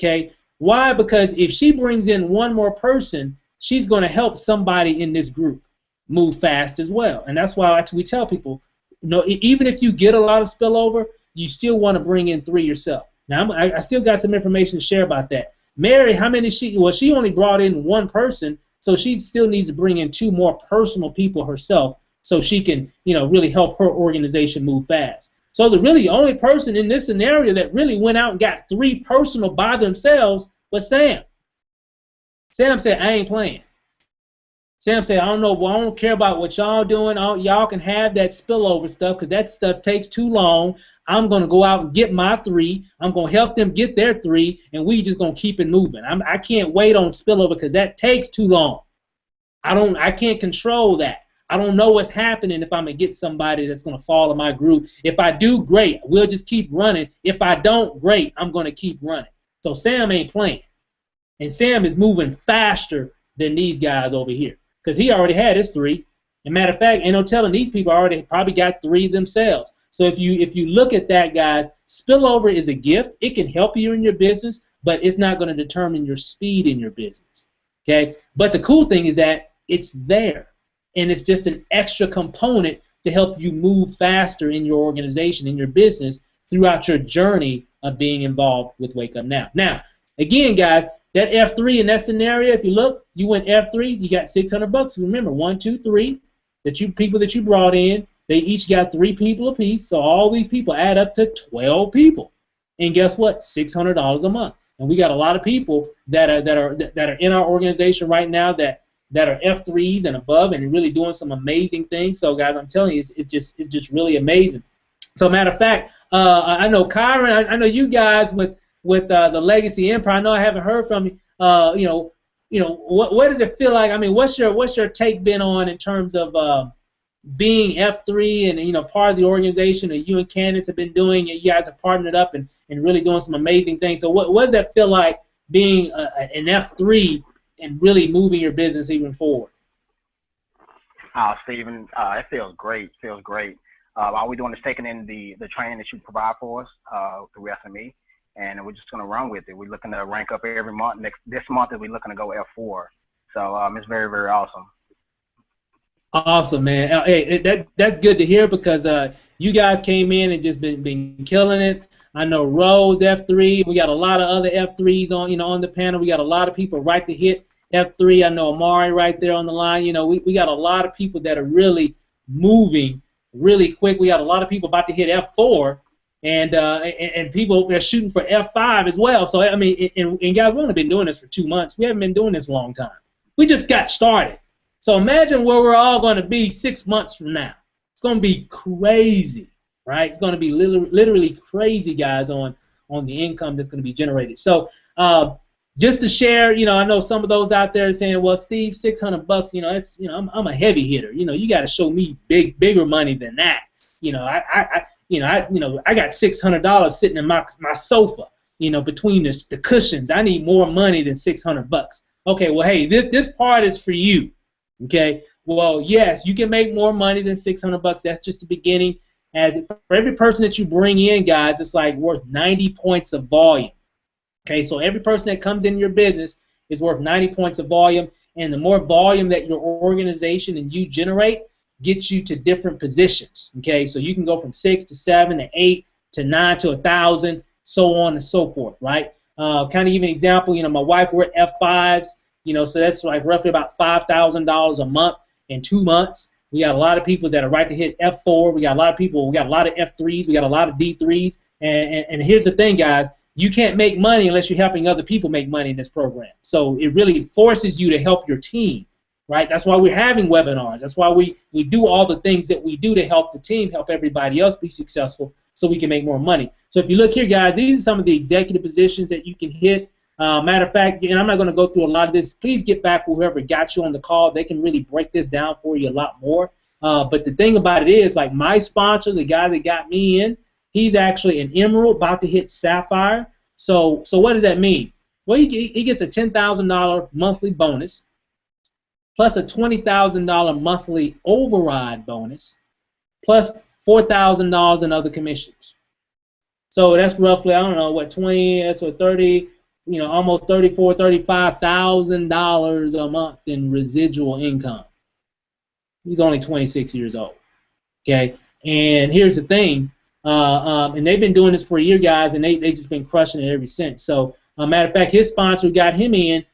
[SPEAKER 1] Okay. Why? Because if she brings in 1 more person, she's going to help somebody in this group move fast as well. And that's why we tell people, even if you get a lot of spillover, you still want to bring in 3 yourself. Now, I still got some information to share about that. Mary, how many she only brought in 1 person, so she still needs to bring in 2 more personal people herself so she can, really help her organization move fast. So the really only person in this scenario that really went out and got 3 personal by themselves was Sam. Sam said, I ain't playing. Sam said, I don't know, well, I don't care about what y'all doing. Y'all can have that spillover stuff because that stuff takes too long. I'm going to go out and get my 3. I'm going to help them get their 3, and we just going to keep it moving. I can't wait on spillover because that takes too long. I can't control that. I don't know what's happening if I'm going to get somebody that's going to fall in my group. If I do, great. We'll just keep running. If I don't, great. I'm going to keep running. So Sam ain't playing. And Sam is moving faster than these guys over here because he already had his 3. And matter of fact, ain't no telling these people already probably got 3 themselves. So if you look at that, guys, spillover is a gift. It can help you in your business, but it's not going to determine your speed in your business. Okay? But the cool thing is that it's there, and it's just an extra component to help you move faster in your organization, in your business, throughout your journey of being involved with Wake Up Now. Now, again, guys, that F3 in that scenario, if you look, you went F3, you got $600. Remember, 1, 2, 3, people that you brought in, they each got 3 people apiece, so all these people add up to 12 people. And guess what? $600 a month. And we got a lot of people that are in our organization right now that are F3s and above and really doing some amazing things. So, guys, I'm telling you, it's just really amazing. So, matter of fact, I know Kyron, I know you guys with the Legacy Empire. I know I haven't heard from you. What does it feel like? I mean, what's your take been on in terms of being F3 and part of the organization that you and Candace have been doing? You guys have partnered up and really doing some amazing things. So what does that feel like being an F3 and really moving your business even forward?
[SPEAKER 3] Stephen, it feels great. All we're doing is taking in the training that you provide for us through SME, and we're just going to run with it. We're looking to rank up every month. This month we're looking to go F4. So it's very, very awesome.
[SPEAKER 1] Awesome, man. Hey, that's good to hear because you guys came in and just been killing it. I know Rose F3. We got a lot of other F3s on the panel. We got a lot of people right to hit F3. I know Amari right there on the line. We got a lot of people that are really moving really quick. We got a lot of people about to hit F4, and people are shooting for F5 as well. So I mean, and guys, we've only been doing this for 2 months. We haven't been doing this a long time. We just got started. So imagine where we're all going to be 6 months from now. It's going to be crazy, right? It's going to be literally crazy, guys, on the income that's going to be generated. So just to share, I know some of those out there saying, well, Steve, $600, I'm a heavy hitter. You got to show me bigger money than that. I got $600 sitting in my sofa, between the cushions. I need more money than $600. Okay, well, hey, this part is for you. Okay, well, yes, you can make more money than $600. That's just the beginning. For every person that you bring in, guys, it's like worth 90 points of volume. Okay, so every person that comes in your business is worth 90 points of volume, and the more volume that your organization and you generate gets you to different positions. Okay, so you can go from 6 to 7 to 8 to 9 to 1,000, so on and so forth, right? Kind of give an example. My wife, we're at F5s. So that's like roughly about $5,000 a month in 2 months. We got a lot of people that are right to hit F4. We got a lot of people. We got a lot of F3s. We got a lot of D3s. And here's the thing, guys. You can't make money unless you're helping other people make money in this program. So it really forces you to help your team, right? That's why we're having webinars. That's why we do all the things that we do to help the team, help everybody else be successful so we can make more money. So if you look here, guys, these are some of the executive positions that you can hit. Matter of fact, and I'm not going to go through a lot of this. Please get back with whoever got you on the call. They can really break this down for you a lot more. But the thing about it is, like my sponsor, the guy that got me in, he's actually an Emerald, about to hit Sapphire. So what does that mean? Well, he gets a $10,000 monthly bonus, plus a $20,000 monthly override bonus, plus $4,000 in other commissions. So that's roughly, I don't know, what, 20, that's what, 30, almost $34,000, $35,000 a month in residual income. He's only 26 years old, okay? And here's the thing, and they've been doing this for a year, guys, and they just been crushing it ever since. So, matter of fact, his sponsor who got him in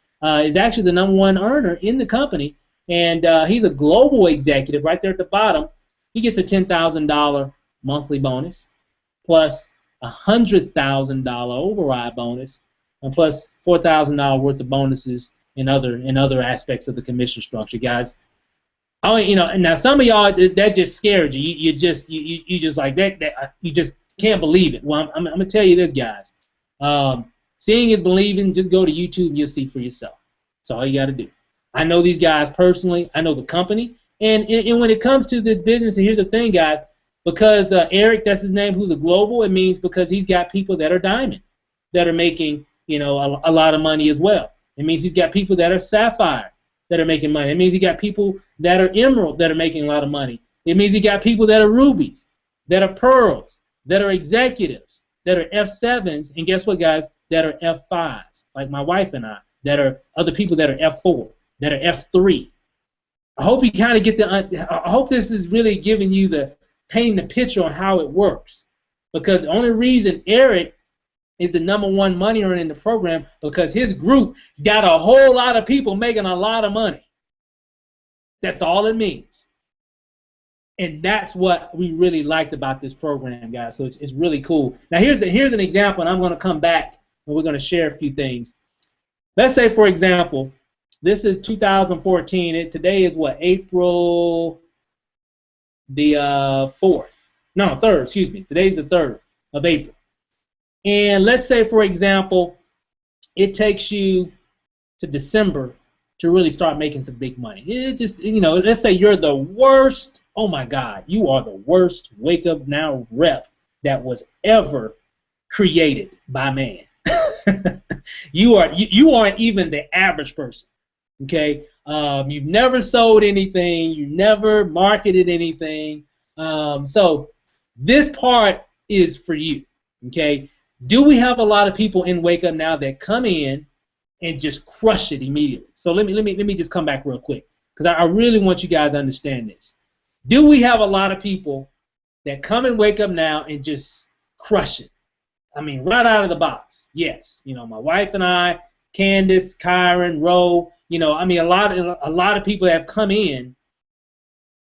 [SPEAKER 1] is actually the #1 earner in the company, and he's a global executive right there at the bottom. He gets a $10,000 monthly bonus, plus a $100,000 override bonus, and plus $4,000 worth of bonuses in other aspects of the commission structure, guys. Oh, you know, now some of y'all that just scared you. You just like that you just can't believe it. Well, I'm gonna tell you this, guys. Seeing is believing. Just go to YouTube and you'll see for yourself. That's all you got to do. I know these guys personally. I know the company. And when it comes to this business, and here's the thing, guys, because Eric, that's his name, who's a global, it means because he's got people that are diamond, that are making, you know, a lot of money as well. It means he's got people that are sapphire that are making money. It means he got people that are emerald that are making a lot of money. It means he got people that are rubies, that are pearls, that are executives, that are F7s, and guess what, guys, that are F5s, like my wife and I, that are other people that are F4, that are F3. I hope you kind of get I hope this is really giving you painting the picture on how it works. Because the only reason Eric is the #1 money earner in the program because his group's got a whole lot of people making a lot of money. That's all it means. And that's what we really liked about this program, guys. So it's really cool. Now here's an example, and I'm going to come back and we're going to share a few things. Let's say, for example, this is 2014. Today is what, April the 4th. No, 3rd, excuse me. Today's the 3rd of April. And let's say, for example, it takes you to December to really start making some big money. It just, you know, let's say you're the worst, oh my God, you are the worst Wake Up Now rep that was ever created by man. You aren't even the average person. Okay, you've never sold anything, you never marketed anything. So this part is for you. Okay, do we have a lot of people in Wake Up Now that come in and just crush it immediately? So let me just come back real quick because I really want you guys to understand this. Do we have a lot of people that come and Wake Up Now and just crush it? I mean, right out of the box. Yes, you know, my wife and I, Candace, Kyron, Ro. You know, I mean, a lot of people have come in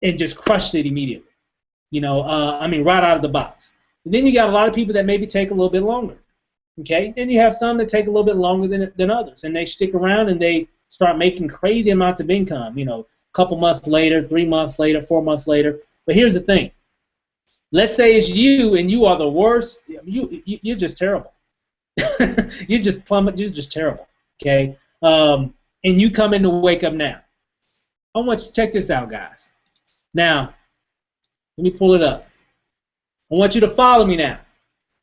[SPEAKER 1] and just crushed it immediately. You know, I mean, right out of the box. And then you got a lot of people that maybe take a little bit longer. Okay, then you have some that take a little bit longer than others, and they stick around and they start making crazy amounts of income. You know, a couple months later, 3 months later, 4 months later. But here's the thing. Let's say it's you and you are the worst. You're just terrible. You're just terrible. Okay. And you come in to Wake Up Now. I want you to check this out, guys. Now, let me pull it up. I want you to follow me now,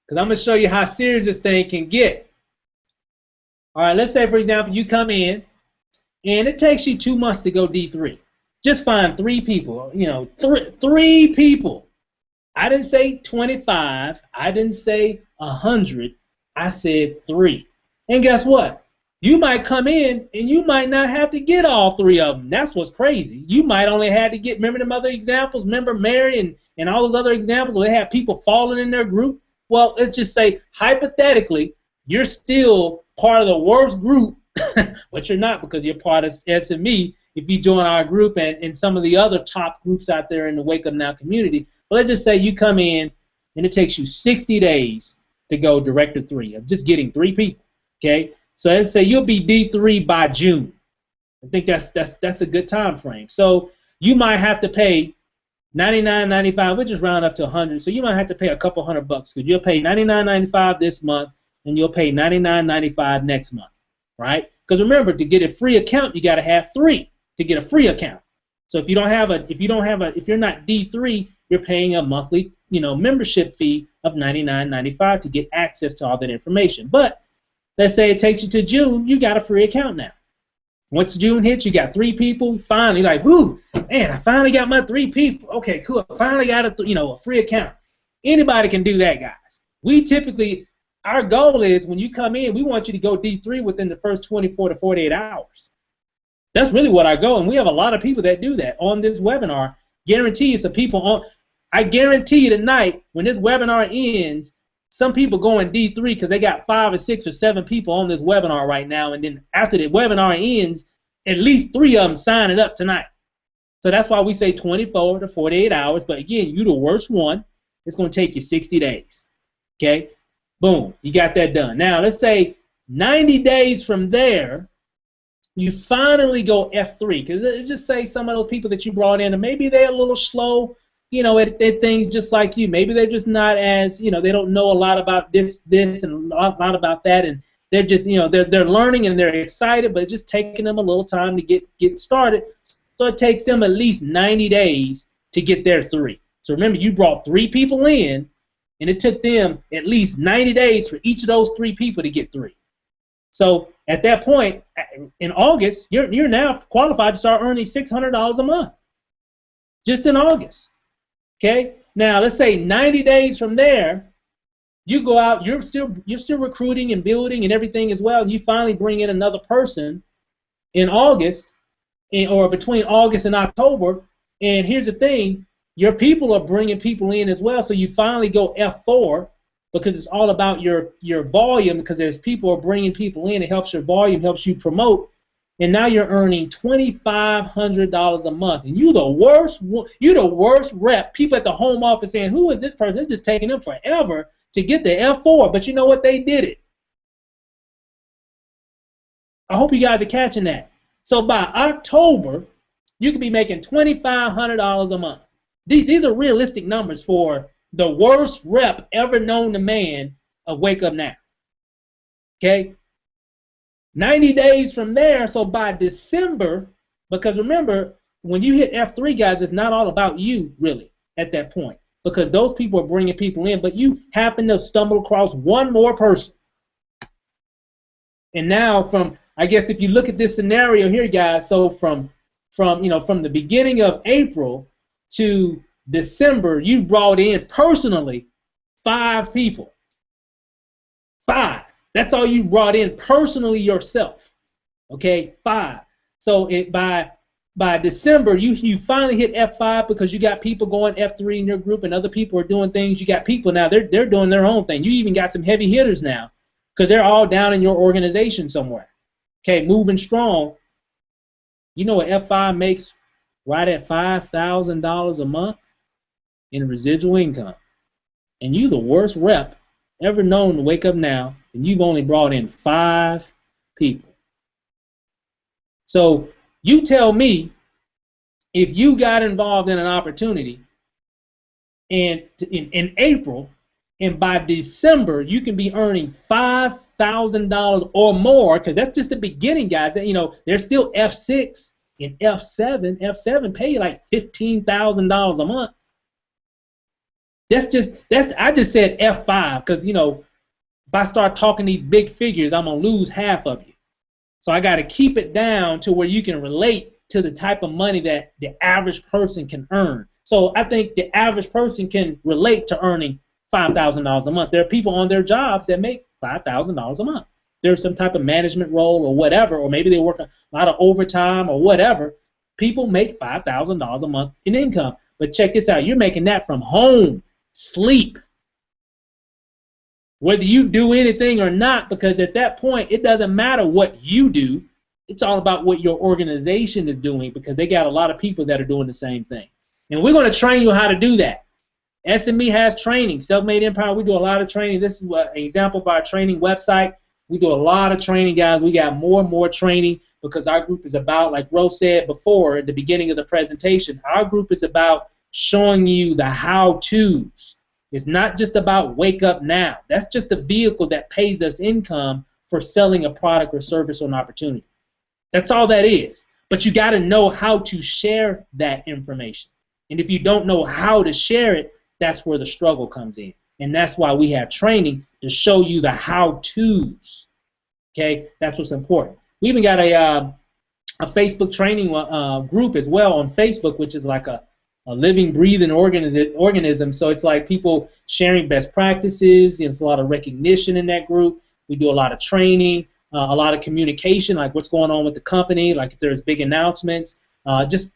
[SPEAKER 1] because I'm going to show you how serious this thing can get. All right, let's say, for example, you come in, and it takes you 2 months to go D3. Just find 3 people, you know, three people. I didn't say 25. I didn't say 100. I said 3. And guess what? You might come in and you might not have to get all 3 of them. That's what's crazy. You might only have to get, remember them other examples? Remember Mary and all those other examples where they have people falling in their group? Well, let's just say, hypothetically, you're still part of the worst group, but you're not because you're part of SME if you join our group and some of the other top groups out there in the Wake Up Now community. But let's just say you come in and it takes you 60 days to go Director 3 of just getting 3 people, okay? So let's say you'll be D3 by June. I think that's a good time frame. So you might have to pay $99.95. We'll just round up to 100. So you might have to pay a couple $100 because you'll pay $99.95 this month and you'll pay $99.95 next month, right? Because remember, to get a free account, you got to have 3 to get a free account. So if you're not D3, you're paying a monthly, you know, membership fee of $99.95 to get access to all that information. But let's say it takes you to June, you got a free account now. Once June hits, you got 3 people. Finally, like, whoo, man, I finally got my 3 people. Okay, cool. I finally got a free account. Anybody can do that, guys. We typically, our goal is when you come in, we want you to go D3 within the first 24 to 48 hours. That's really what our goal, and we have a lot of people that do that on this webinar. Guarantee you some people on. I guarantee you tonight when this webinar ends, some people going D3 because they got 5 or 6 or 7 people on this webinar right now, and then after the webinar ends, at least 3 of them signing up tonight. So that's why we say 24 to 48 hours. But again, you the worst one. It's going to take you 60 days. Okay? Boom. You got that done. Now, let's say 90 days from there, you finally go F3, because just say some of those people that you brought in, and maybe they're a little slow, at things just like you. Maybe they're just not as, they don't know a lot about this and a lot about that, and they're just, they're learning and they're excited, but it's just taking them a little time to get started. So it takes them at least 90 days to get their 3. So remember, you brought 3 people in, and it took them at least 90 days for each of those 3 people to get 3. So at that point, in August, you're now qualified to start earning $600 a month, just in August. Okay. Now let's say 90 days from there, you go out. You're still recruiting and building and everything as well, and you finally bring in another person in August, or between August and October. And here's the thing: your people are bringing people in as well. So you finally go F4. Because it's all about your volume, because as people are bringing people in, it helps your volume, helps you promote, and now you're earning $2,500 a month, and you're the worst rep. People at the home office saying, who is this person? It's just taking them forever to get the F4, but you know what? They did it. I hope you guys are catching that. So by October, you could be making $2,500 a month. These are realistic numbers for the worst rep ever known to man of Wake Up Now. Okay? 90 days from there, so by December, because remember, when you hit F3, guys, it's not all about you, really, at that point, because those people are bringing people in, but you happen to stumble across one more person. And now I guess if you look at this scenario here, guys, so from the beginning of April to December, you've brought in personally 5 people. 5. That's all you've brought in personally yourself. Okay, 5. So by December, you finally hit F5 because you got people going F3 in your group, and other people are doing things. You got people now, they're doing their own thing. You even got some heavy hitters now because they're all down in your organization somewhere. Okay, moving strong. You know what F5 makes right at $5,000 a month in residual income, and you the worst rep ever known to Wake Up Now, and you've only brought in 5 people. So you tell me, if you got involved in an opportunity and in April, and by December you can be earning $5,000 or more, because that's just the beginning, guys. There's still F6 and F7. F7 pay you like $15,000 a month. I just said F5 because if I start talking these big figures, I'm gonna lose half of you. So I got to keep it down to where you can relate to the type of money that the average person can earn. So I think the average person can relate to earning $5,000 a month. There are people on their jobs that make $5,000 a month. There's some type of management role or whatever, or maybe they work a lot of overtime or whatever. People make $5,000 a month in income. But check this out. You're making that from home. Sleep, whether you do anything or not, because at that point it doesn't matter what you do. It's all about what your organization is doing, because they got a lot of people that are doing the same thing, and we're going to train you how to do that. SME has training. Self-Made Empire, we do a lot of training. This is an example of our training website. We do a lot of training, guys. We got more and more training because our group is about, like Rose said before at the beginning of the presentation, our group is about showing you the how-tos. It's not just about Wake Up Now. That's just a vehicle that pays us income for selling a product or service or an opportunity. That's all that is. But you got to know how to share that information. And if you don't know how to share it, that's where the struggle comes in. And that's why we have training to show you the how-tos. Okay, that's what's important. We even got a Facebook training group as well on Facebook, which is like a living, breathing organism. So it's like people sharing best practices. There's a lot of recognition in that group. We do a lot of training, a lot of communication, like what's going on with the company, like if there's big announcements. This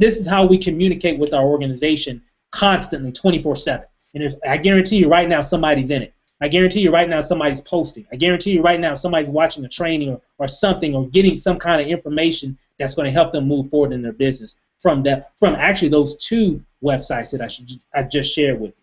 [SPEAKER 1] is how we communicate with our organization constantly, 24/7. And I guarantee you right now somebody's in it. I guarantee you right now somebody's posting. I guarantee you right now somebody's watching a training or something, or getting some kind of information that's going to help them move forward in their business from actually those 2 websites that I just shared with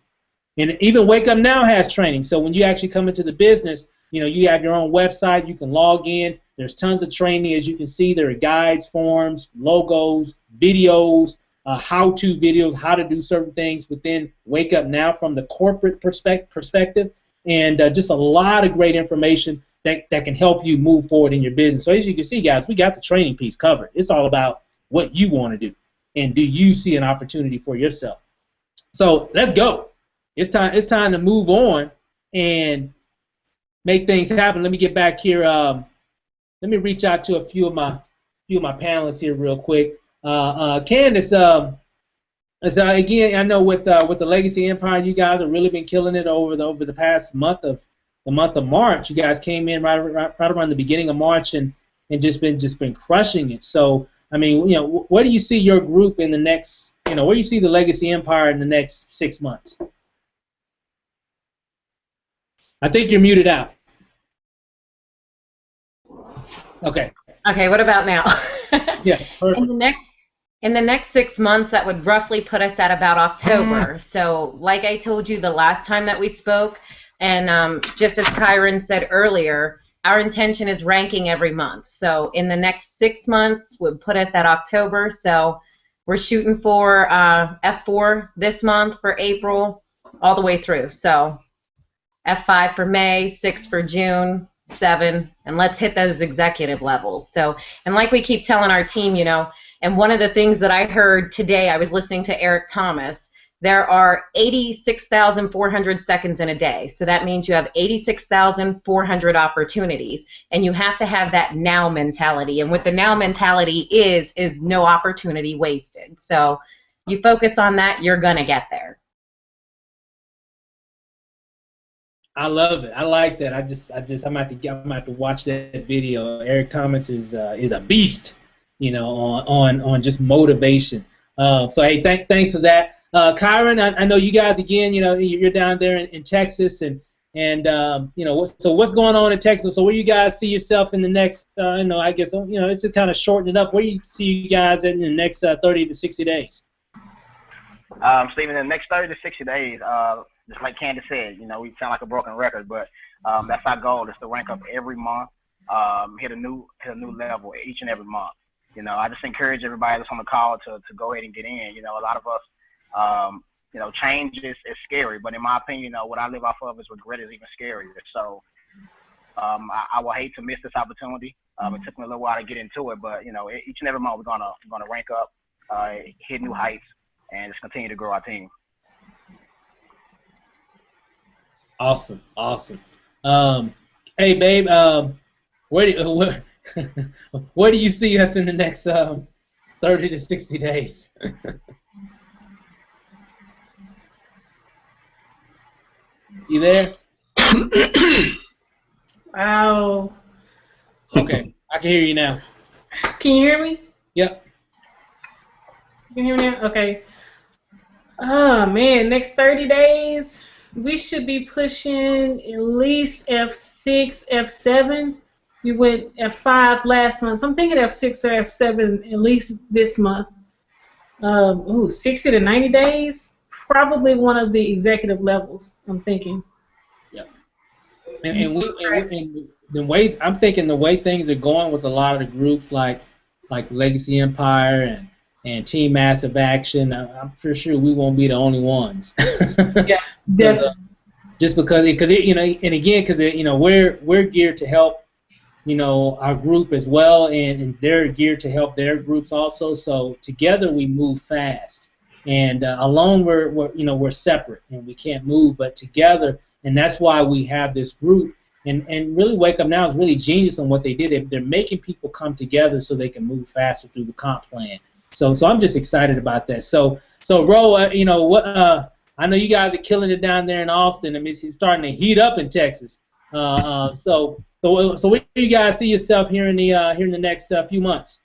[SPEAKER 1] you. And even Wake Up Now has training. So when you actually come into the business, you have your own website. You can log in. There's tons of training. As you can see, there are guides, forms, logos, videos, how-to videos, how to do certain things within Wake Up Now from the corporate perspective, and just a lot of great information that can help you move forward in your business. So as you can see, guys, we got the training piece covered. It's all about what you want to do, and do you see an opportunity for yourself. So let's go. It's time to move on and make things happen. Let me get back here. Let me reach out to a few of my panelists here real quick. Candace, again, I know with the Legacy Empire, you guys have really been killing it over the past month of March. You guys came in right around the beginning of March and just been crushing it. So I mean, where do you see your group in the next, where do you see the Legacy Empire in the next 6 months? I think you're muted out. Okay.
[SPEAKER 4] Okay, what about now?
[SPEAKER 1] Yeah, perfect.
[SPEAKER 4] In the next 6 months, that would roughly put us at about October. So like I told you the last time that we spoke, and just as Kyron said earlier, our intention is ranking every month. So in the next 6 months would put us at October. So we're shooting for F4 this month for April, all the way through. So F5 for May, 6 for June, 7, and let's hit those executive levels. So, and like we keep telling our team, and one of the things that I heard today, I was listening to Eric Thomas, there are 86,400 seconds in a day. So that means you have 86,400 opportunities, and you have to have that now mentality. And what the now mentality is no opportunity wasted. So you focus on that, you're going to get there.
[SPEAKER 1] I love it. I like that. I'm about to watch that video. Eric Thomas is a beast, on just motivation. So hey, thanks for that. Kyron, I know you guys again. You're down there in Texas, and so what's going on in Texas? So where you guys see yourself in the next? I guess it's just kind of shorten it up. Where do you see you guys in the next 30 to 60 days?
[SPEAKER 3] Stephen, in the next 30 to 60 days, just like Candace said, we sound like a broken record, but that's our goal, is to rank up every month, hit a new level each and every month. I just encourage everybody that's on the call to go ahead and get in. A lot of us, change is scary, but in my opinion, what I live off of is regret is even scarier. So I will hate to miss this opportunity. It took me a little while to get into it, but each and every month we're gonna rank up, hit new heights, and just continue to grow our team.
[SPEAKER 1] Awesome. Hey, babe, where do you see us in the next 30 to 60 days? You there?
[SPEAKER 5] Wow.
[SPEAKER 1] Okay, I can hear you now.
[SPEAKER 5] Can you hear me?
[SPEAKER 1] Yep.
[SPEAKER 5] You can hear me now? Okay. Oh, man, next 30 days, we should be pushing at least F6, F7. We went F5 last month, so I'm thinking F6 or F7 at least this month. 60 to 90 days, probably one of the executive levels, I'm thinking.
[SPEAKER 1] Yep. And the way I'm thinking, the way things are going with a lot of the groups like Legacy Empire and Team Massive Action, I'm for sure we won't be the only ones.
[SPEAKER 5] Yeah, definitely.
[SPEAKER 1] Just because we're geared to help, our group as well, and they're geared to help their groups also. So together we move fast, and alone we're separate and we can't move, but together, and that's why we have this group. And really, Wake Up Now is really genius on what they did. They're making people come together so they can move faster through the comp plan. So I'm just excited about that. So Ro, I know you guys are killing it down there in Austin. I mean, it's starting to heat up in Texas. So where do you guys see yourself here in the next few months?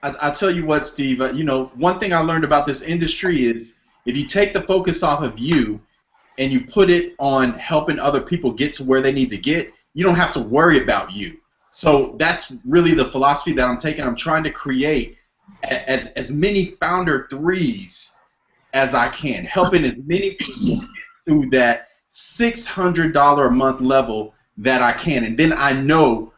[SPEAKER 2] I tell you what, Steve. One thing I learned about this industry is if you take the focus off of you and you put it on helping other people get to where they need to get, you don't have to worry about you. So that's really the philosophy that I'm taking. I'm trying to create as many founder threes as I can, helping as many people get to that $600 a month level that I can. And then I know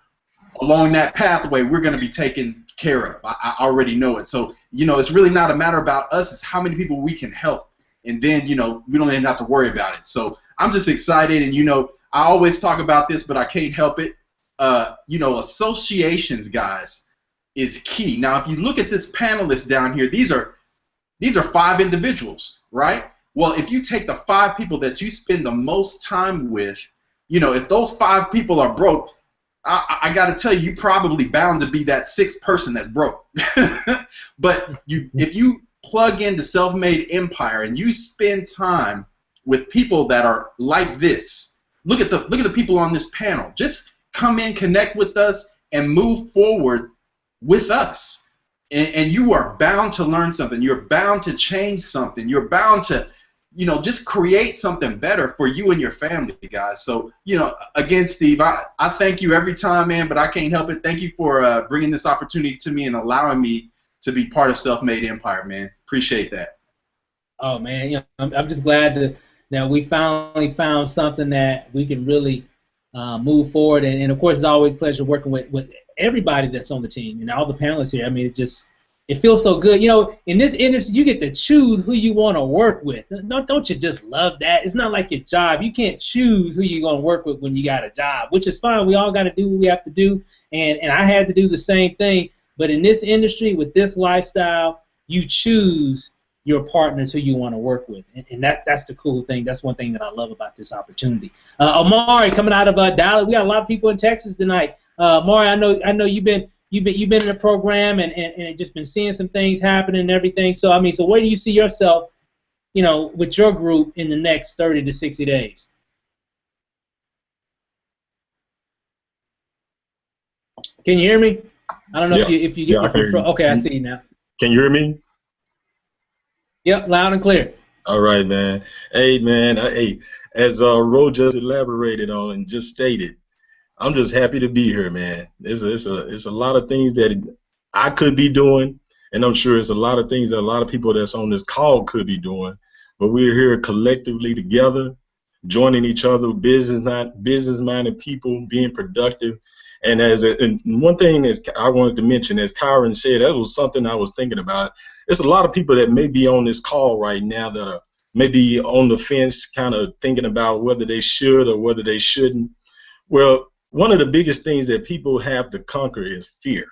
[SPEAKER 2] along that pathway, we're going to be taken care of. I already know it. So, it's really not a matter about us. It's how many people we can help. And then, we don't even have to worry about it. So I'm just excited. And, I always talk about this, but I can't help it. Associations, guys, is key. Now, if you look at this panelist down here, these are 5 individuals, right? Well, if you take the 5 people that you spend the most time with, if those 5 people are broke, I got to tell you, you're probably bound to be that 6th person that's broke. But if you plug into Self-Made Empire and you spend time with people that are like this, look at the people on this panel. Just come in, connect with us, and move forward with us. And you are bound to learn something. You're bound to change something. You're bound to, just create something better for you and your family, guys. So, again, Steve, I thank you every time, man, but I can't help it. Thank you for bringing this opportunity to me and allowing me to be part of Self-Made Empire, man. Appreciate that.
[SPEAKER 1] Oh, man, I'm just glad that we finally found something that we can really move forward. And, of course, it's always a pleasure working with everybody that's on the team and all the panelists here. I mean, it feels so good. In this industry, you get to choose who you want to work with. Don't you just love that? It's not like your job. You can't choose who you're going to work with when you got a job, which is fine. We all got to do what we have to do, and I had to do the same thing. But in this industry, with this lifestyle, you choose your partners who you want to work with, and that's the cool thing. That's one thing that I love about this opportunity. Amari, coming out of Dallas, we got a lot of people in Texas tonight. Amari, I know you've been in the program and just been seeing some things happening and everything. So so where do you see yourself, with your group in the next 30 to 60 days? Can you hear me? I don't know if you get me from. Okay, I see you now.
[SPEAKER 6] Can you hear me?
[SPEAKER 1] Yep, loud and clear.
[SPEAKER 6] All right, man. Hey, man. Hey, as Ro just elaborated on and just stated, I'm just happy to be here, man. It's a lot of things that I could be doing, and I'm sure it's a lot of things that a lot of people that's on this call could be doing. But we're here collectively together, joining each other, business-minded people, being productive. And and one thing is I wanted to mention, as Kyron said, that was something I was thinking about. There's a lot of people that may be on this call right now that are maybe on the fence, kind of thinking about whether they should or whether they shouldn't. Well, one of the biggest things that people have to conquer is fear.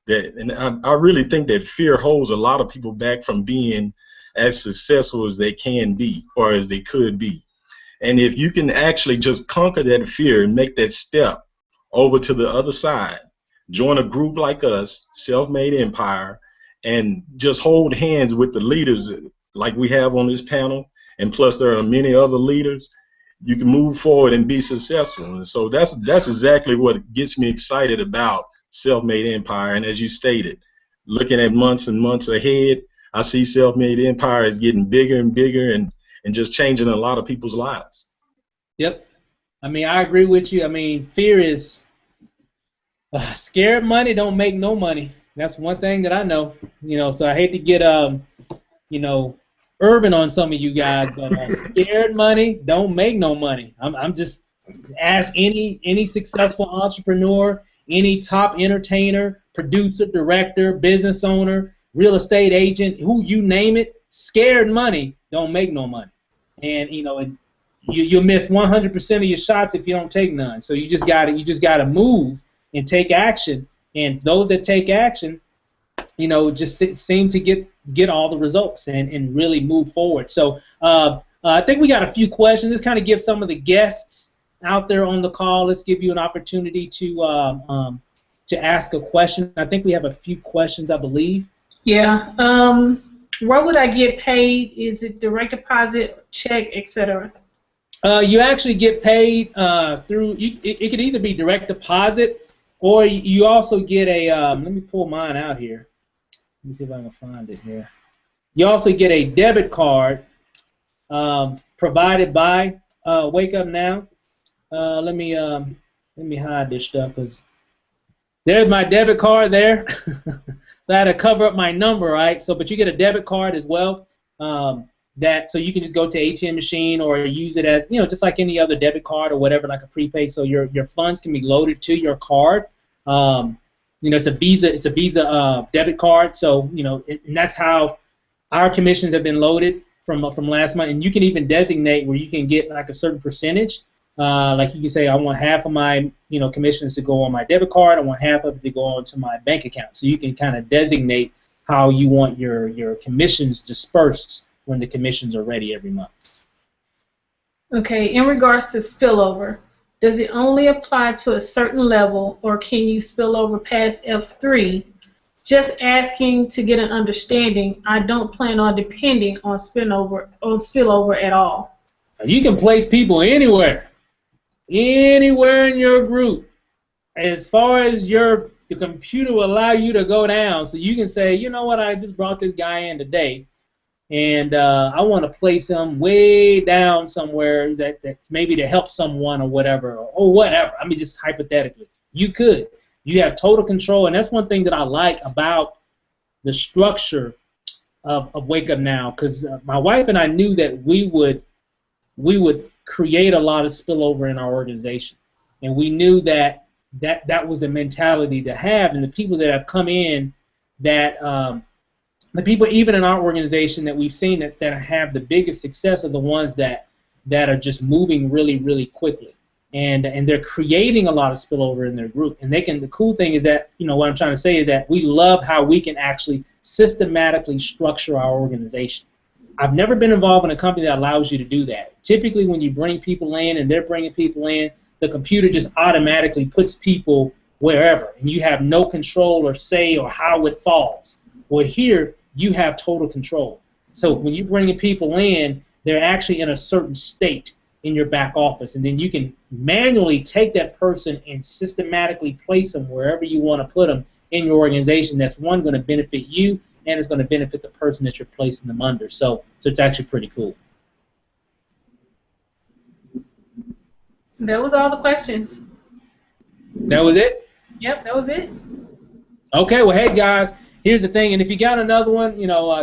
[SPEAKER 6] And I really think that fear holds a lot of people back from being as successful as they can be or as they could be. And if you can actually just conquer that fear and make that step over to the other side, join a group like us, Self-Made Empire, and just hold hands with the leaders like we have on this panel, and plus there are many other leaders, you can move forward and be successful. And so that's exactly what gets me excited about Self-Made Empire. And as you stated, looking at months and months ahead, I see Self-Made Empire is getting bigger and bigger and just changing a lot of people's lives.
[SPEAKER 1] Yep. I agree with you. Fear is scared money don't make no money. That's one thing that I know. So I hate to get urban on some of you guys, but scared money don't make no money. I'm just ask any successful entrepreneur, any top entertainer, producer, director, business owner, real estate agent, who you name it. Scared money don't make no money, and you'll miss 100% of your shots if you don't take none. So you just gotta move and take action. And those that take action, just seem to get all the results and really move forward. So I think we got a few questions. Let's kind of give some of the guests out there on the call. Let's give you an opportunity to ask a question. I think we have a few questions, I believe.
[SPEAKER 5] Yeah. Where would I get paid? Is it direct deposit, check, etc.?
[SPEAKER 1] You actually get paid through. It could either be direct deposit, or you also get a. Let me pull mine out here. Let me see if I can find it here. You also get a debit card provided by WakeUpNow. Let me hide this stuff because there's my debit card there. So I had to cover up my number, right? So, but you get a debit card as well. So you can just go to ATM machine or use it as, just like any other debit card or whatever, like a prepaid. So your funds can be loaded to your card. You know, it's a Visa debit card. So you know, and that's how our commissions have been loaded from last month. And you can even designate where you can get like a certain percentage. Like you can say, I want half of my commissions to go on my debit card. I want half of it to go onto my bank account. So you can kind of designate how you want your commissions dispersed when the commissions are ready every month.
[SPEAKER 5] Okay, in regards to spillover, does it only apply to a certain level, or can you spill over past F3? Just asking to get an understanding. I don't plan on depending on spillover at all.
[SPEAKER 1] You can place people anywhere in your group, as far as the computer will allow you to go down. So you can say, you know what, I just brought this guy in today, and I want to place him way down somewhere that maybe to help someone or whatever, or whatever. I mean, just hypothetically, you could. You have total control, and that's one thing that I like about the structure of Wake Up Now, because my wife and I knew that we would create a lot of spillover in our organization, and we knew that was the mentality to have. And the people that have come in, that the people even in our organization that we've seen that have the biggest success are the ones that are just moving really, really quickly. And they're creating a lot of spillover in their group. And the cool thing is that, what I'm trying to say is that we love how we can actually systematically structure our organization. I've never been involved in a company that allows you to do that. Typically when you bring people in and they're bringing people in, the computer just automatically puts people wherever, and you have no control or say or how it falls. Well, here you have total control. So when you're bringing people in, they're actually in a certain state in your back office, and then you can manually take that person and systematically place them wherever you want to put them in your organization. That's one, going to benefit you, and it's going to benefit the person that you're placing them under. So it's actually pretty cool.
[SPEAKER 5] That was all the questions.
[SPEAKER 1] That was it?
[SPEAKER 5] Yep, that was it.
[SPEAKER 1] Okay, well, hey guys, here's the thing, and if you got another one,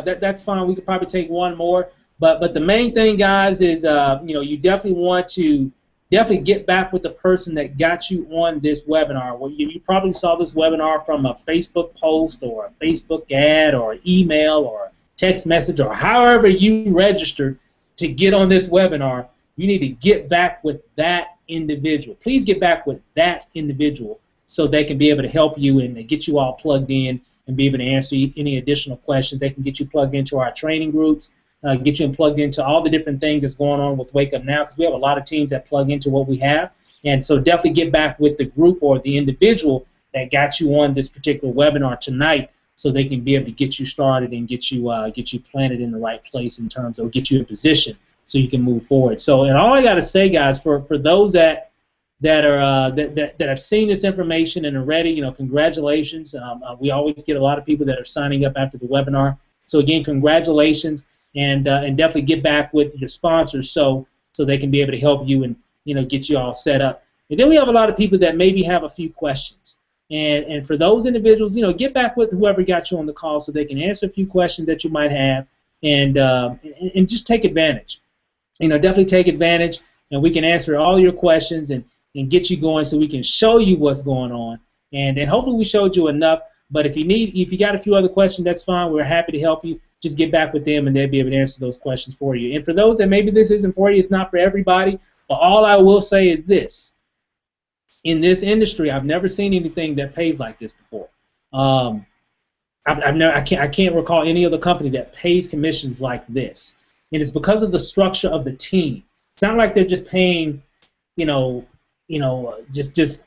[SPEAKER 1] that's fine. We could probably take one more. But the main thing, guys, is you definitely want to get back with the person that got you on this webinar. Well, you probably saw this webinar from a Facebook post or a Facebook ad or email or text message, or however you registered to get on this webinar. You need to get back with that individual. Please get back with that individual so they can be able to help you and get you all plugged in and be able to answer any additional questions. They can get you plugged into our training groups. Get you plugged into all the different things that's going on with Wake Up Now, because we have a lot of teams that plug into what we have. And so definitely get back with the group or the individual that got you on this particular webinar tonight, so they can be able to get you started and get you planted in the right place in terms of get you in position so you can move forward. So, and all I got to say, guys, for those that have seen this information and are ready, congratulations. We always get a lot of people that are signing up after the webinar. So again, congratulations. And definitely get back with your sponsors so they can be able to help you and get you all set up. And then we have a lot of people that maybe have a few questions. And for those individuals, get back with whoever got you on the call so they can answer a few questions that you might have, and just take advantage. Definitely take advantage, and we can answer all your questions and get you going so we can show you what's going on. And hopefully we showed you enough. But if you got a few other questions, that's fine. We're happy to help you. Just get back with them, and they'll be able to answer those questions for you. And for those that maybe this isn't for you, it's not for everybody, but all I will say is this. In this industry, I've never seen anything that pays like this before. I can't recall any other company that pays commissions like this. And it's because of the structure of the team. It's not like they're just paying, just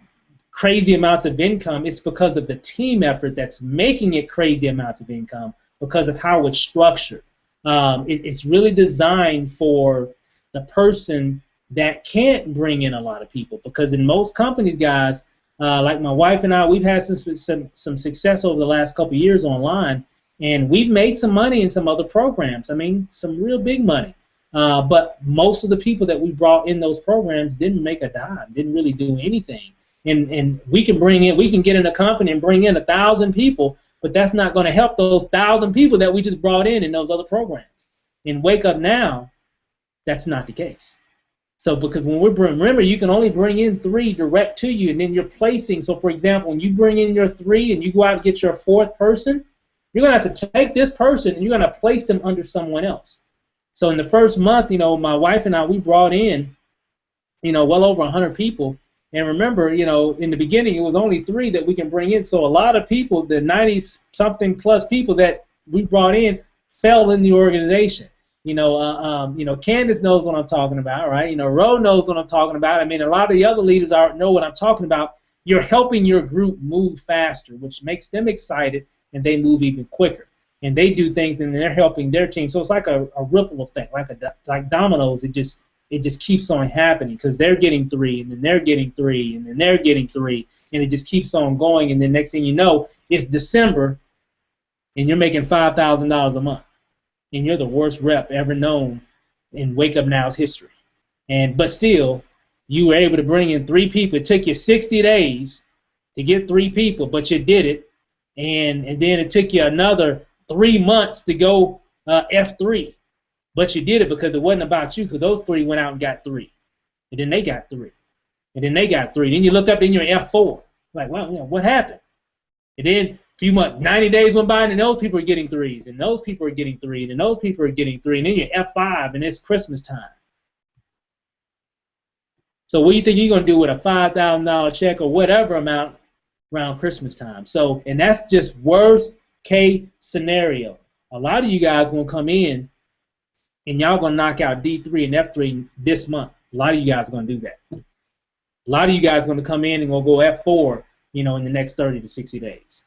[SPEAKER 1] crazy amounts of income. It's because of the team effort that's making it crazy amounts of income, because of how it's structured. It's really designed for the person that can't bring in a lot of people, because in most companies, guys, like my wife and I, we've had some success over the last couple of years online, and we've made some money in some other programs. I mean, some real big money. But most of the people that we brought in those programs didn't make a dime, didn't really do anything. And we can get in a company and bring in 1,000 people, but that's not going to help those 1,000 people that we just brought in those other programs. In Wake Up Now, that's not the case. So because when remember, you can only bring in 3 direct to you, and then you're placing. So for example, when you bring in your 3 and you go out and get your 4th person, you're going to have to take this person and you're going to place them under someone else. So in the first month, my wife and I, we brought in, well over 100 people. And remember, in the beginning, it was only 3 that we can bring in. So a lot of people, the 90-something plus people that we brought in, fell in the organization. Candace knows what I'm talking about, right? Ro knows what I'm talking about. I mean, a lot of the other leaders know what I'm talking about. You're helping your group move faster, which makes them excited, and they move even quicker. And they do things, and they're helping their team. So it's like a ripple effect, like dominoes. It just keeps on happening because they're getting 3, and then they're getting 3, and then they're getting 3, and it just keeps on going. And then next thing you know, it's December, and you're making $5,000 a month, and you're the worst rep ever known in Wake Up Now's history. But still, you were able to bring in 3 people. It took you 60 days to get 3 people, but you did it, and then it took you another 3 months to go F3. But you did it because it wasn't about you, because those 3 went out and got 3. And then they got 3. And then they got 3. Then you look up, then you're F4. Like, well, what happened? And then a few months, 90 days went by, and those people are getting 3s, and those people are getting 3, and those people are getting 3, and then you're F5, and it's Christmas time. So what do you think you're going to do with a $5,000 check or whatever amount around Christmas time? So, and that's just worst case scenario. A lot of you guys are going to come in, and y'all going to knock out D3 and F3 this month. A lot of you guys are going to do that. A lot of you guys are going to come in and going to go F4, in the next 30 to 60 days.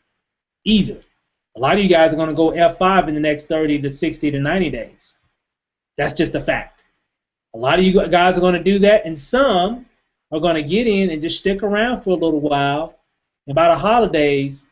[SPEAKER 1] Easily. A lot of you guys are going to go F5 in the next 30 to 60 to 90 days. That's just a fact. A lot of you guys are going to do that, and some are going to get in and just stick around for a little while. And by the holidays,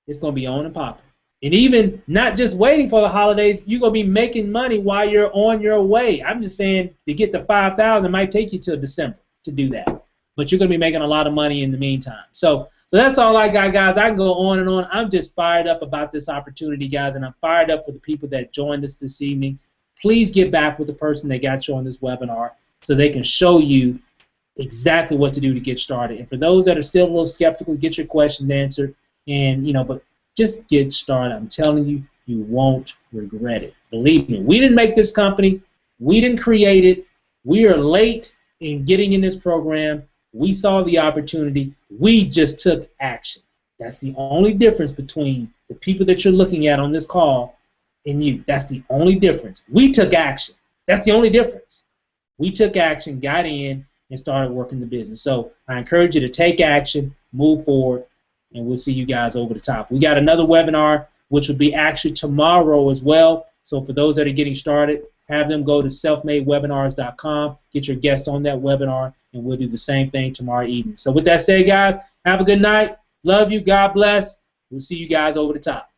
[SPEAKER 1] it's going to be on and popping. And even not just waiting for the holidays, you're going to be making money while you're on your way. I'm just saying, to get to 5,000, it might take you till December to do that. But you're going to be making a lot of money in the meantime. So that's all I got, guys. I can go on and on. I'm just fired up about this opportunity, guys, and I'm fired up for the people that joined us this evening. Please get back with the person that got you on this webinar so they can show you exactly what to do to get started. And for those that are still a little skeptical, get your questions answered. And, but just get started. I'm telling you, you won't regret it. Believe me, we didn't make this company. We didn't create it. We are late in getting in this program. We saw the opportunity. We just took action. That's the only difference between the people that you're looking at on this call and you. That's the only difference. We took action. That's the only difference. We took action, got in, and started working the business. So I encourage you to take action, move forward, and we'll see you guys over the top. We got another webinar, which will be actually tomorrow as well. So for those that are getting started, have them go to selfmadewebinars.com, get your guest on that webinar, and we'll do the same thing tomorrow evening. So with that said, guys, have a good night. Love you. God bless. We'll see you guys over the top.